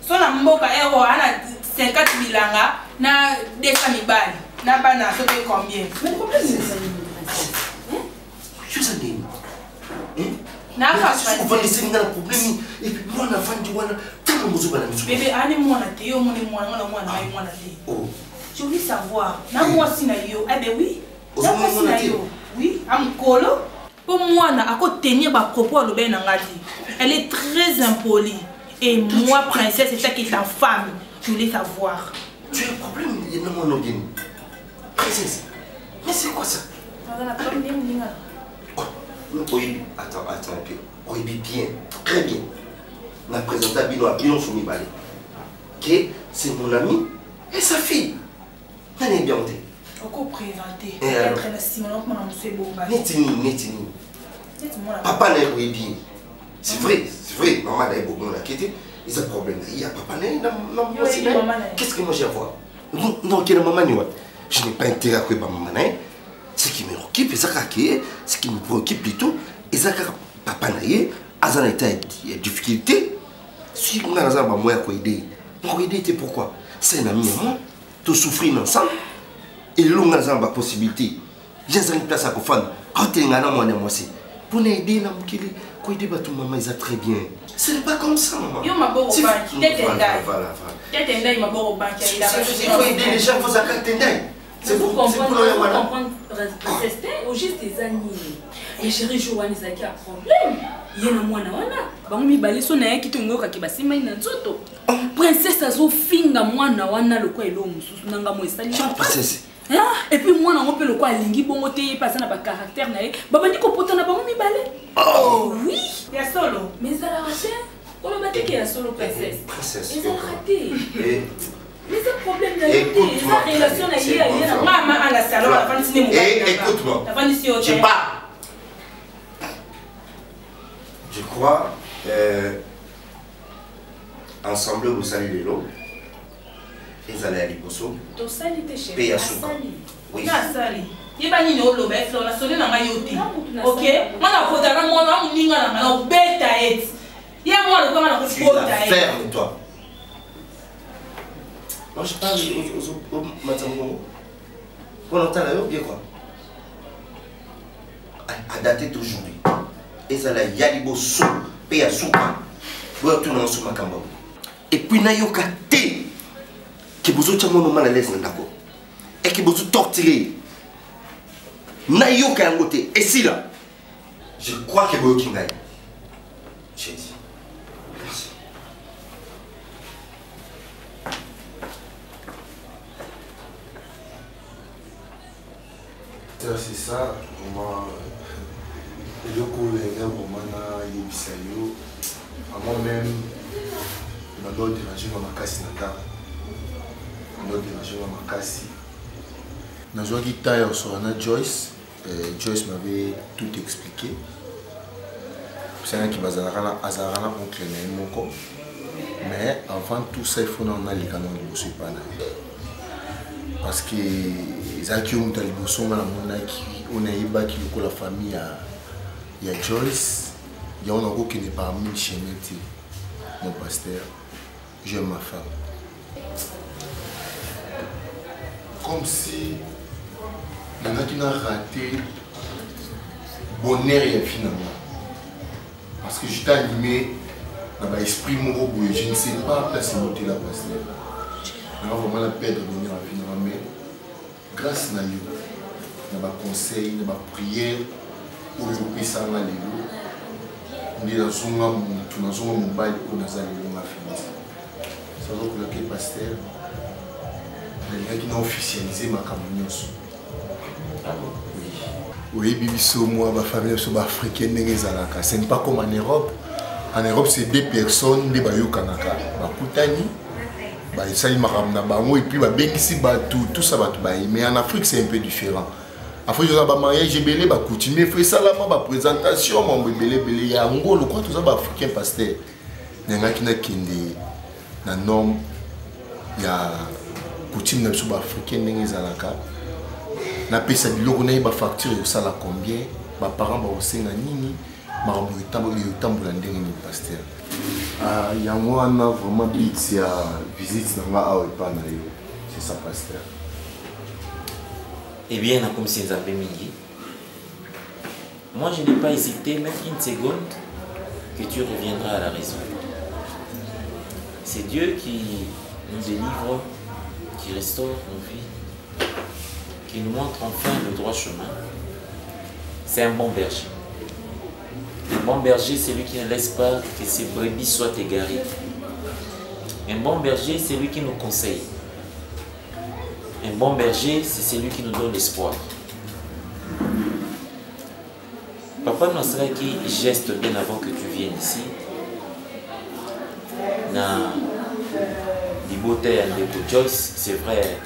Son amboka ero ana 50 milanga na 200 balles. Na bana ça fait combien? Mais combien c'est ça? Je sais pas. Na pas on va laisser un problème et puis moi la fin du mois tout le monde se balade. Bébé, allez moi na te yo mon moi na te. Oh. Je voulais savoir. Na moi si na yo. Eh ben oui. Na moi si na yo. Oui, am colo. Pour moi, à tenir ma propos à l'obéi nangadi. Elle est très impolie. Et moi, princesse, c'est ça qui est ta femme. Je voulais savoir. Tu as un problème, il y a un nom. Princesse, mais c'est quoi ça? Oui, attends, oui, bien, très bien. On a présenté à Bino Soumi Balé. Ok, c'est mon ami et sa fille. On est bien. On présenté. Être la Simon, c'est beau. Netini. Papa n'est pas bien. C'est vrai, maman n'a pas beaucoup d'inquiétude. Il y a un problème. Il y a papa n'est pas bien. Qu'est-ce que moi j'ai à voir? Non, quelle maman n'est pas. Je n'ai pas intérêt à quoi maman n'est. Ce qui me occupe, ce qui me préoccupe plutôt, c'est que papa n'a pas de difficulté. Si on a un moyen à aider, c'est pourquoi? C'est un ami à moi, tout souffrir ensemble. Et l'on a une possibilité. J'ai une place à faire. Quand tu es un homme, moi aussi. Pour aider, tout maman, ils très bien. Ce n'est pas comme ça, maman. Yo, ma bonne banque. Voilà. Il faut aider les gens, il faut s'accorder. C'est pour comprendre, au juste des années. Et chérie, Joanne, ça qui a problème. Il y a un mois, bango baliso na yaki tongoka ki basima ina nzoto. Princesse azo finga mwana wana lokwa elo mususu nanga mo esali. Princesse. Et puis moi na ngope lokwa lingi bongo te pasa na ba caractère na ye. Babandi ko pota na bango mibale. Oh oui, ya solo. Mais ça la raté. Kolo bateke ya solo princesse. Princesse. Mais ça raté. Mais c'est problème de la relation na yé na maman à la salon la fin cinéma. Écoute-moi. La fin du cinéma. Je pas. Je crois, ensemble, vous saluez les lots. Ils allaient à l'Ibosso. Paye à Souka. Oui. Il va y avoir le bête, la sonne dans ma yoté. Ok? Moi, la faute à moi, on n'y a pas de bête à être. Il y a moi le comment on peut ferme-toi. Moi, je parle aux Matambo. Pour l'entendre là, bien quoi? À dater d'aujourd'hui. Ils allaient à l'Ibosso. Paye à Souka. Vous retournez sur ma camba. Et puis, nayoka te. Que vous êtes mal à l'aise d'accord. Et que vous êtes torturé. Nayoka en côté. Et si là, je crois que vous êtes kingaï. J'ai dit. Merci. C'est ça, moi, je connais moi-même, je dois déranger ma casse. Dans une guitare sur Joyce, Joyce m'avait tout expliqué. C'est un qui m'a dit oncle Moko. Mais avant tout ça, il faut en aller quand on ne sait pas. Parce que les gens qui ont été on a eu la famille il y a Joyce, il y a un autre qui n'est pas mis chez mon pasteur, j'aime ma femme. Comme si il y en a qui ont raté bonheur et finalement. Parce que j'étais animé dans l'esprit mon je ne sais pas placer mon la pasteur. Je vais vraiment la perdre de bonheur finalement. Mais grâce à lui, dans les conseils, dans les prières, pour le pays, on est dans un mobile pour nous aller dans la finance. Ça veut dire que le pasteur, il y a qui ont officialisé ma campagne. Oui, Bibiso, moi, ma famille africaine, ce n'est pas comme en Europe. En Europe, c'est deux personnes, des bayou kanaka, bakutani, baïsali maramna bango et puis babengisi tout ça va tout baï. Mais en Afrique, c'est un peu différent. En Afrique, ils ont un mariage, j'ai belé, coutume, fait ça là, ma présentation, mon belé, belé, il y a un gros, quoi, tout ça, africain pasteur. Il y en a qui n'a qu'un des normes, il y a coutume africaine, des alaka. Na pesa biloko na ba facture ça la combien ba parents ba osenga nini marambo yotambola ndenge ni pasteur ya moi na vraiment bit ya visite na nga awe pa na yo c'est ça pasteur. Eh bien na comme c'est Nzambe mingi, moi je n'ai pas hésité même une seconde que tu reviendras à la raison. C'est Dieu qui nous délivre, qui restaure nos vies, qui nous montre enfin le droit chemin. C'est un bon berger. Un bon berger, c'est lui qui ne laisse pas que ses brebis soient égarées. Un bon berger, c'est lui qui nous conseille. Un bon berger, c'est celui qui nous donne l'espoir. Papa Nasraki geste bien avant que tu viennes ici. Na Liboté de Joyce, c'est vrai,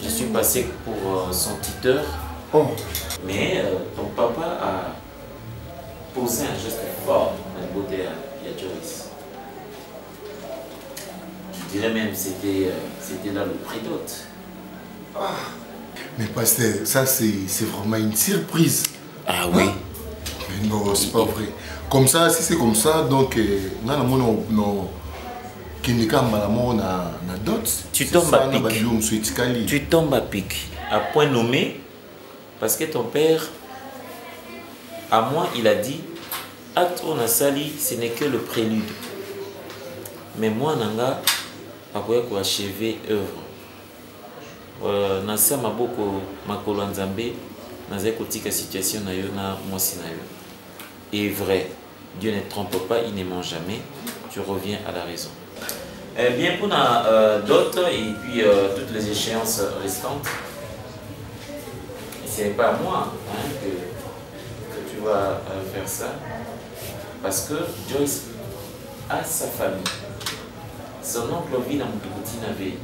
je suis passé pour son tuteur. Oh. Mais ton papa a posé un geste fort à Liboté à Joyce. Je dirais même que c'était là le prédote. Ah. Mais pasteur, ça c'est vraiment une surprise. Ah oui. Mais non, c'est pas vrai. Comme ça, si c'est comme ça, donc tu tombes à pic. Tu tombes à pic. À point nommé, parce que ton père, à moi, il a dit, acte on a sali, ce n'est que le prélude. Mais moi, Nanga, après quoi achever œuvre. Nasa maboko makolo nzambe, naza kotika situation na yo na mwasi na yo. Et vrai, Dieu ne trompe pas, il ne ment jamais. Tu reviens à la raison. Bien pour d'autres et puis toutes les échéances restantes. Ce n'est pas à moi que tu vas faire ça. Parce que Joyce a sa famille. Son oncle vit dans Moutoukoutine avait.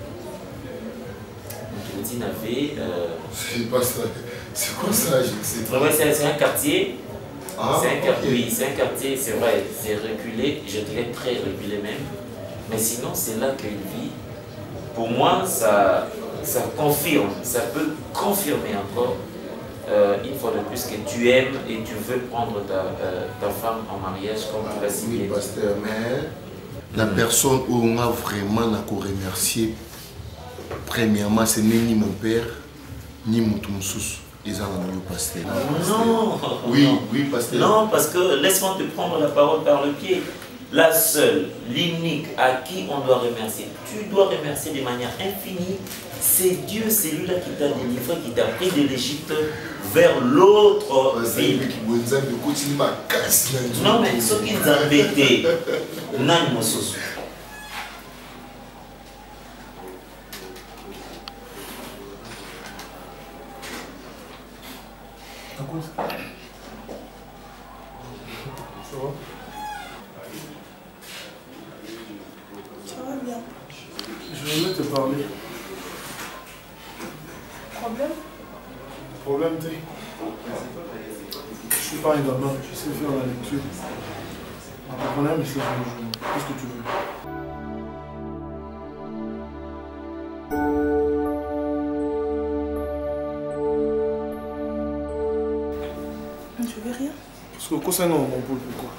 C'est pas ça. C'est quoi ça? C'est un quartier. Ah, c'est un quartier, oui, c'est un quartier, c'est vrai, c'est reculé, je dirais très reculé même. Mais sinon, c'est là qu'il vit. Pour moi, ça confirme, ça peut confirmer encore une fois de plus que tu aimes et tu veux prendre ta femme en mariage comme tu l'as si bien dit. Pasteur, mais la personne où on a vraiment à remercier, premièrement, ce n'est ni mon père, ni mon Toumsous. Pasteur. Non. Oui, oui, pasteur. Non, parce que laisse-moi te prendre la parole par le pied. La seule, l'unique à qui on doit remercier, tu dois remercier de manière infinie, c'est Dieu, c'est lui-là qui t'a délivré, qui t'a pris de l'Égypte vers l'autre ville. Non, mais ce qui nous a embêté, non, mon soso. Ça va bien. Je voulais te parler. Problème? Problème, t'es. Je suis pas un gamin, je sais faire la lecture. On a un message de jour. Qu'est-ce que tu veux? Je veux rien. Parce que quoi ça non, mon poule, pourquoi?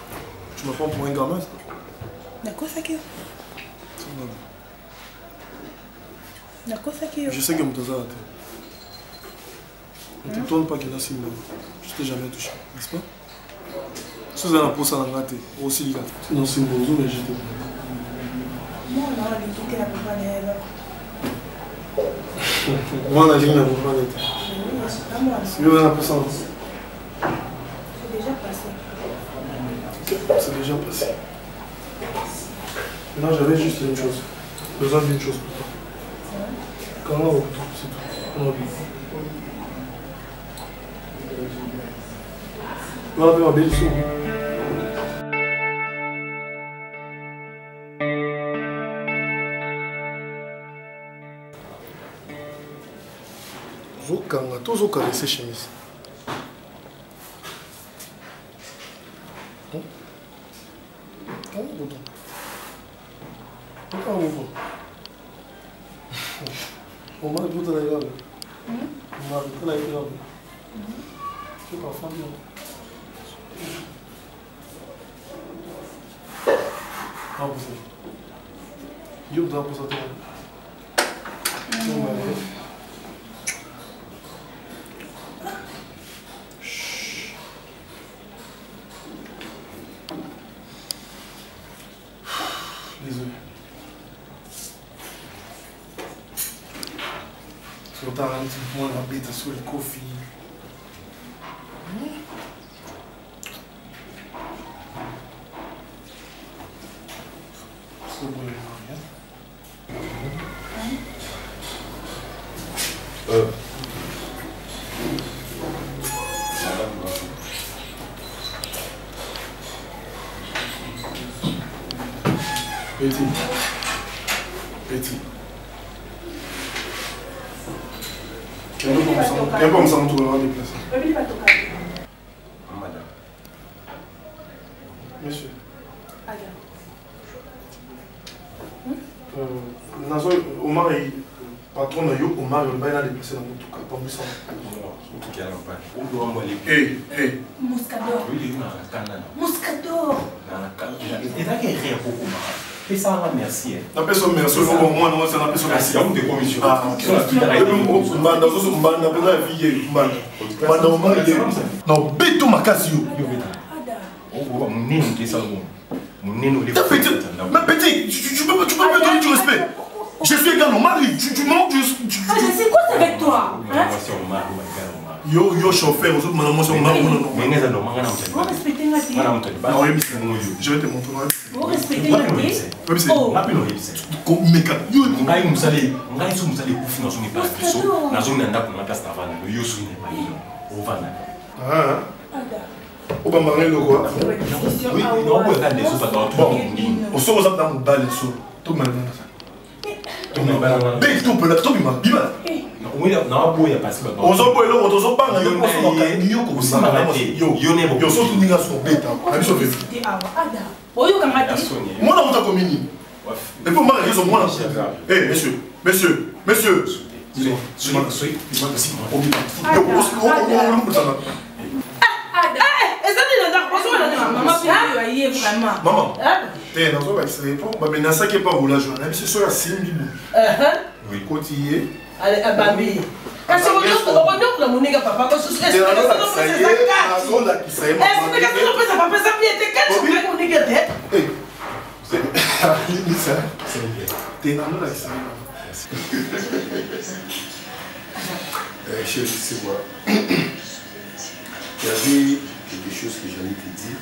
Tu me prends pour un gamin, ça? D'accord, ça qui est. D'accord, ça qui est. Je sais que je suis ne te tourne pas qu'il a si mal. Je t'ai jamais touché, n'est-ce pas? Si vous avez un pouce à la rater, aussi les gars. Sinon c'est une bonne mais j'étais. Moi, on a quitter la papa derrière. Moi, on a dit que la papa était. C'est pas moi. Si vous avez un pouce à la rater. C'est déjà passé. Ok, c'est déjà passé. Maintenant, j'avais juste une chose. Besoin d'une chose pour toi. Comment on c'est tout. On a vu. On va faire un bel sourd. Zokanga, tozokanga ces chemises. On m'a dit que tu as été on m'a dit que tu as été là. Je ne sais pas, Fabien. Ah, vous savez. Je vais vous apposer à toi. Désolé. So t'as un petit point la bête sur le coffee. Petit. Petit. Il y a pas comme ça, on va déplacer. Madame. Monsieur. Nazo Omar est patron de Yo, Omar il va déplacer dans mon cas, pas ça. Surtout qu'il y a un pas. Où doit moi les. Eh. Moscador. Oui, il est dans la canne. Moscador. Dans la canne. Il est là qu'il y a beaucoup de mal. Et ça va merci. La personne merci, au moins non, c'est la personne merci. Il y a des commissions. Ah, non, béto ma case yo. Mais petit, tu peux me donner du respect. Je suis également mari, tu manques du... C'est quoi avec toi? Yo chauffeur, aux autres madame, moi c'est mari. Vous respectez ma fille. Je vais te montrer. Vous respectez ma fille. On va marier le quoi? Oui, on va regarder ça. On se retrouve dans le bal et ça. Tout le monde. Belle tout peut l'être, bima. Oui, non, boy, pas si on s'en peut l'autre, on s'en parle. Yo, so tu n'as son bête. Moi, on t'a commis. Mais pour moi, ils ont moins. Eh, monsieur. Maman, t'es dans un accès pour mais n'a ça qui est pas roulage, même si c'est assez libre. Oui, côtier. Allez, Babi. Parce que on a mon nègre papa parce que c'est ça qui c'est quoi? Il y avait quelque chose que j'allais te dire.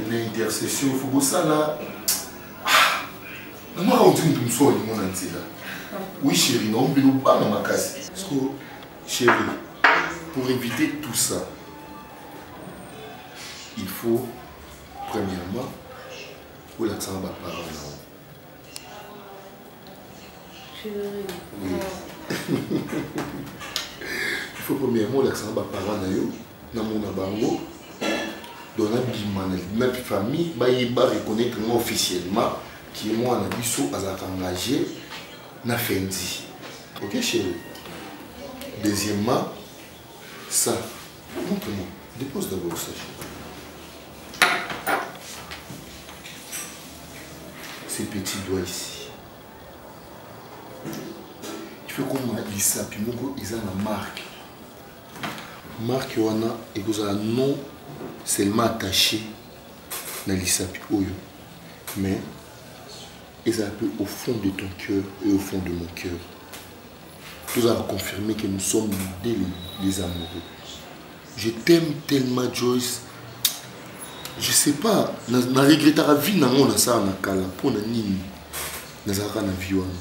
L'intercession, il faut ça là. Oui chérie, non, mais nous pas dans ma case. Chérie, pour éviter tout ça, il faut premièrement que l'accent va parler. Oui. Il faut premièrement l'accent va parler dans mon abango. Dans la famille, il va reconnaître officiellement qui est moi en abisso à engagé na fendi. Ok chérie. Deuxièmement, ça. Montre-moi. Dépose d'abord ça. Ces petits doigts ici. Il faut qu'on m'a dit ça, puis ils ont la marque. Marque wana et vous avez un nom seulement attaché dans l'ISAPI Oyo. Mais ils ont un peu au fond de ton cœur et au fond de mon cœur. Nous avons confirmé que nous sommes les amoureux. Je t'aime tellement, Joyce. Je sais pas, je regrette la vie dans mon ça na kala pour na nini. Na zaka na vie wana.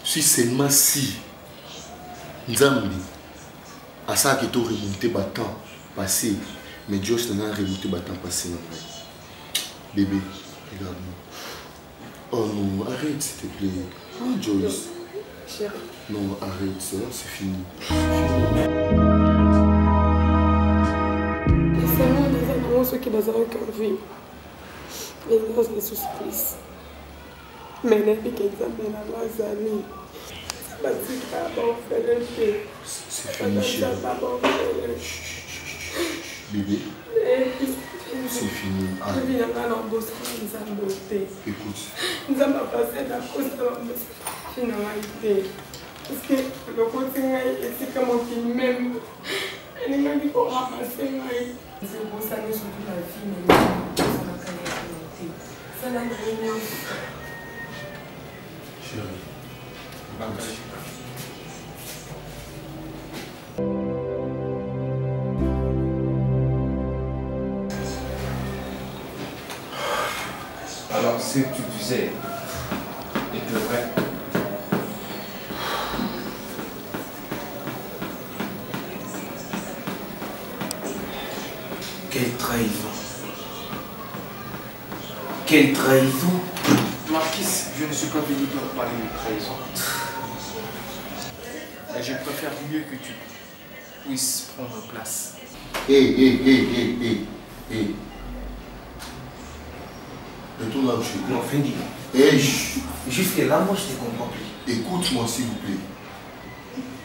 Si seulement si Nzambi à ça que tu remonté battant passé, mais Joyce n'a remonté battant passé non. Bébé, regarde-moi. Oh non, arrête s'il te plaît. Oh Joyce. Chérie. Non, arrête, c'est fini. Seulement les animaux, ceux qui dans un cœur vie, les gosses les soucis. Mais les filles qui examinent la Mazali, ça va dire qu'à faire le fait. C'est fini, chérie. Bébé. C'est fini. Écoute. Nous avons passé la cause de la finalité. Parce que le côté c'est comme qui même. Elle m'a dit qu'on ramasser. C'est pour ça que je suis la fille, mais ça n'a rien. Chérie. Alors, ce que tu disais était vrai. trahison. Quelle trahison? Marquis, je ne suis pas venu pour parler de trahison. Mais je préfère mieux que tu puisses prendre place. Retourne là où je suis. Non, Fendi. Jusque là, moi, je ne comprends plus. Écoute-moi, s'il vous plaît.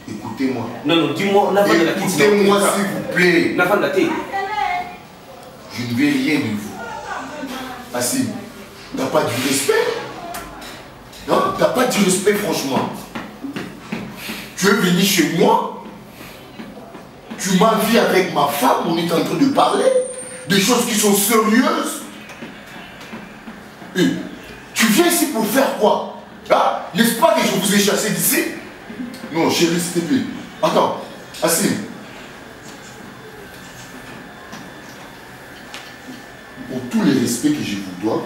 Écoutez-moi. Non, dis-moi, la de la écoutez-moi, s'il vous plaît. La de la tête. Je ne veux rien de vous. Assim, t'as pas du respect? Non, t'as pas du respect, franchement. Tu es venu chez moi. Tu m'as vu avec ma femme, on est en train de parler. Des choses qui sont sérieuses. Et tu viens ici pour faire quoi? Ah, n'est-ce pas que je vous ai chassé d'ici? Non, chérie, s'il te plaît. Attends, Assim. Pour tous les respects que je vous dois,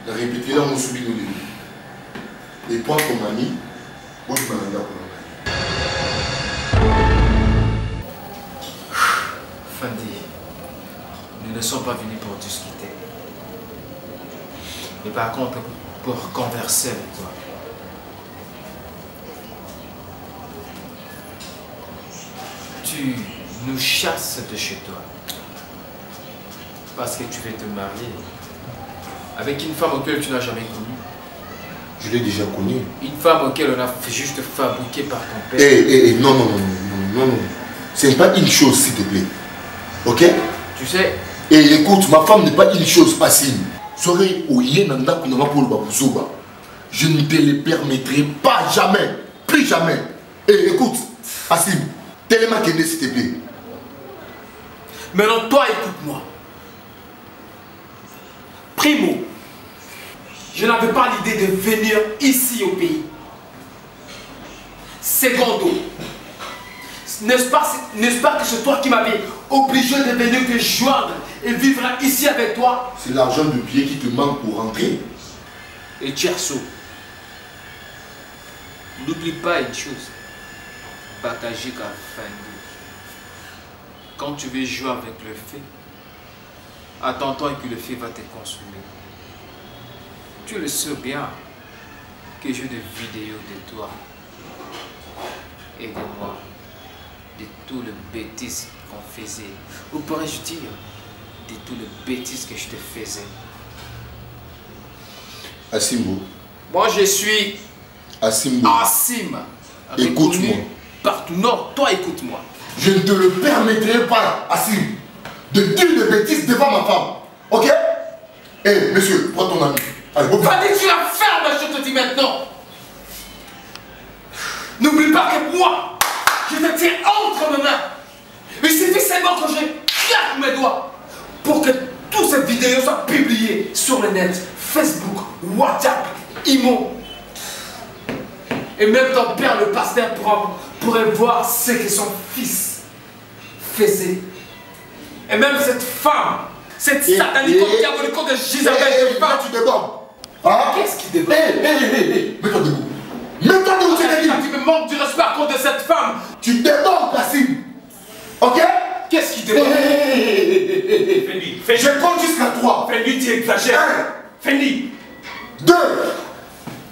répétez là mon soubino de et prends ton ami, moi je m'en pour Fendi, nous ne sommes pas venus pour discuter. Mais par contre, pour converser avec toi. Tu nous chasses de chez toi. Parce que tu veux te marier avec une femme auquel tu n'as jamais connue. Je l'ai déjà connue. Une femme auquel on a juste fabriqué par ton père. Non. Ce n'est pas une chose, s'il te plaît. Ok? Tu sais? Écoute, ma femme n'est pas une chose facile. Je ne te le permettrai pas, jamais. Plus jamais. Écoute, Assim, tellement qu'elle est, s'il te plaît. Maintenant, toi, écoute-moi. Primo, je n'avais pas l'idée de venir ici au pays. Secondo, n'est-ce pas que c'est toi qui m'avais obligé de venir te joindre et vivre ici avec toi? C'est l'argent de pied qui te manque pour rentrer. Et Tierso, n'oublie pas une chose, partager qu'à Fendi. Quand tu veux jouer avec le feu, attends-toi que le feu va te consumer. Tu le sais bien que j'ai des vidéos de toi et de moi, de tout le bêtises qu'on faisait, ou pourrais-je dire, de tout le bêtises que je te faisais. Asimbo. Moi je suis Asimbo. Assim. Écoute-moi. Partout. Non, toi écoute-moi. Je ne te le permettrai pas, Assim, de dire des bêtises devant ma femme. Ok? Monsieur, prends ton ami. Allez, Fendi, tu la fermes, je te dis maintenant. N'oublie pas que moi, je te tiens entre mes mains. Il suffit seulement que je claque mes doigts pour que toutes ces vidéos soient publiées sur le net, Facebook, WhatsApp, Imo. Et même ton père, le pasteur, pourrait voir ce que son fils faisait. Et même cette femme, cette satanique diabolique de Gisabelle de femme. Tu débordes. Hein? Qu'est-ce qui déborde? Mets-toi debout. Mets-toi debout, tu t'es dit. Tu me manques du respect à cause de cette femme. Tu débordes, Assim. Ok? Qu'est-ce qui déborde? Fendi. Je compte jusqu'à 3. Fendi, tu exagères. Fendi. 2.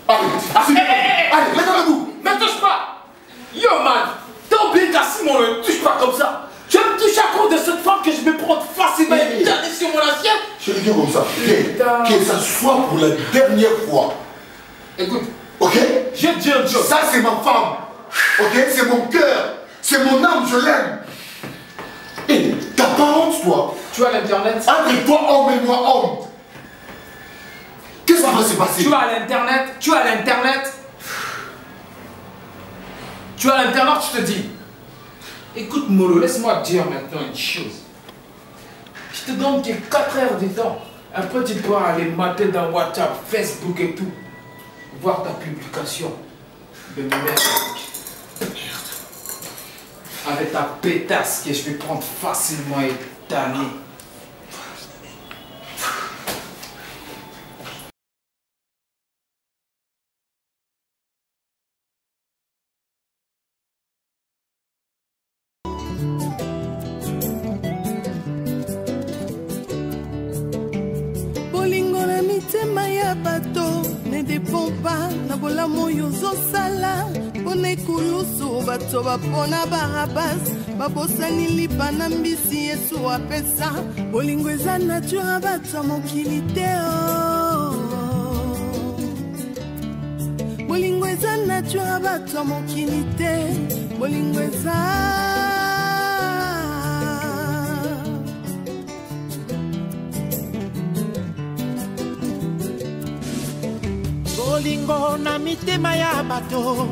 Allez, mets-toi debout. Ne touche pas. Yo man, t'as oublié qu'Assim, on ne touche pas comme ça. Tu me touches à cause de cette femme que je vais prendre facilement et garder sur mon assiette. Je vais dire comme ça. Que ça soit pour la dernière fois. Écoute. Ok? J'ai dit un job. Ça c'est ma femme. Ok? C'est mon cœur. C'est mon âme, je l'aime. Et t'as pas honte, toi? Tu as l'internet? Entre toi, homme et moi, homme. Qu'est-ce qui va se passer? Tu as l'internet? Tu as l'internet? Tu as l'internet, je te dis. Écoute Molo, laisse-moi te dire maintenant une chose. Je te donne que 4 heures de temps. Après tu pourras aller mater dans WhatsApp, Facebook et tout. Voir ta publication de merde. Avec ta pétasse que je vais prendre facilement et tanner. mitema ya bato ne dépend pas na bolamu oyo ozosala mpona ekulusu bato bapona barabas babosani lipa na mbisi yesu apesa bolingo eza nature ya bato ya mokili te bolingo eza nature ya bato ya mokili te bolingo eza bolingo na mitema ya bato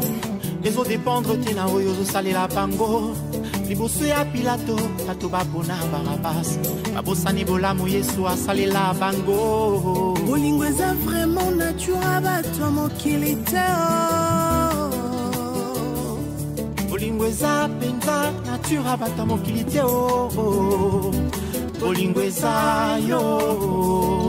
ezodépendre te na oyo ozosalela bango liboso ya pilato bato bapona barabas babosani bolamu yesu asalela bango bolingo eza vraiment nature ya bato ya mokili te bolingo eza mpenza nature ya bato ya mokili te bolingo eza yo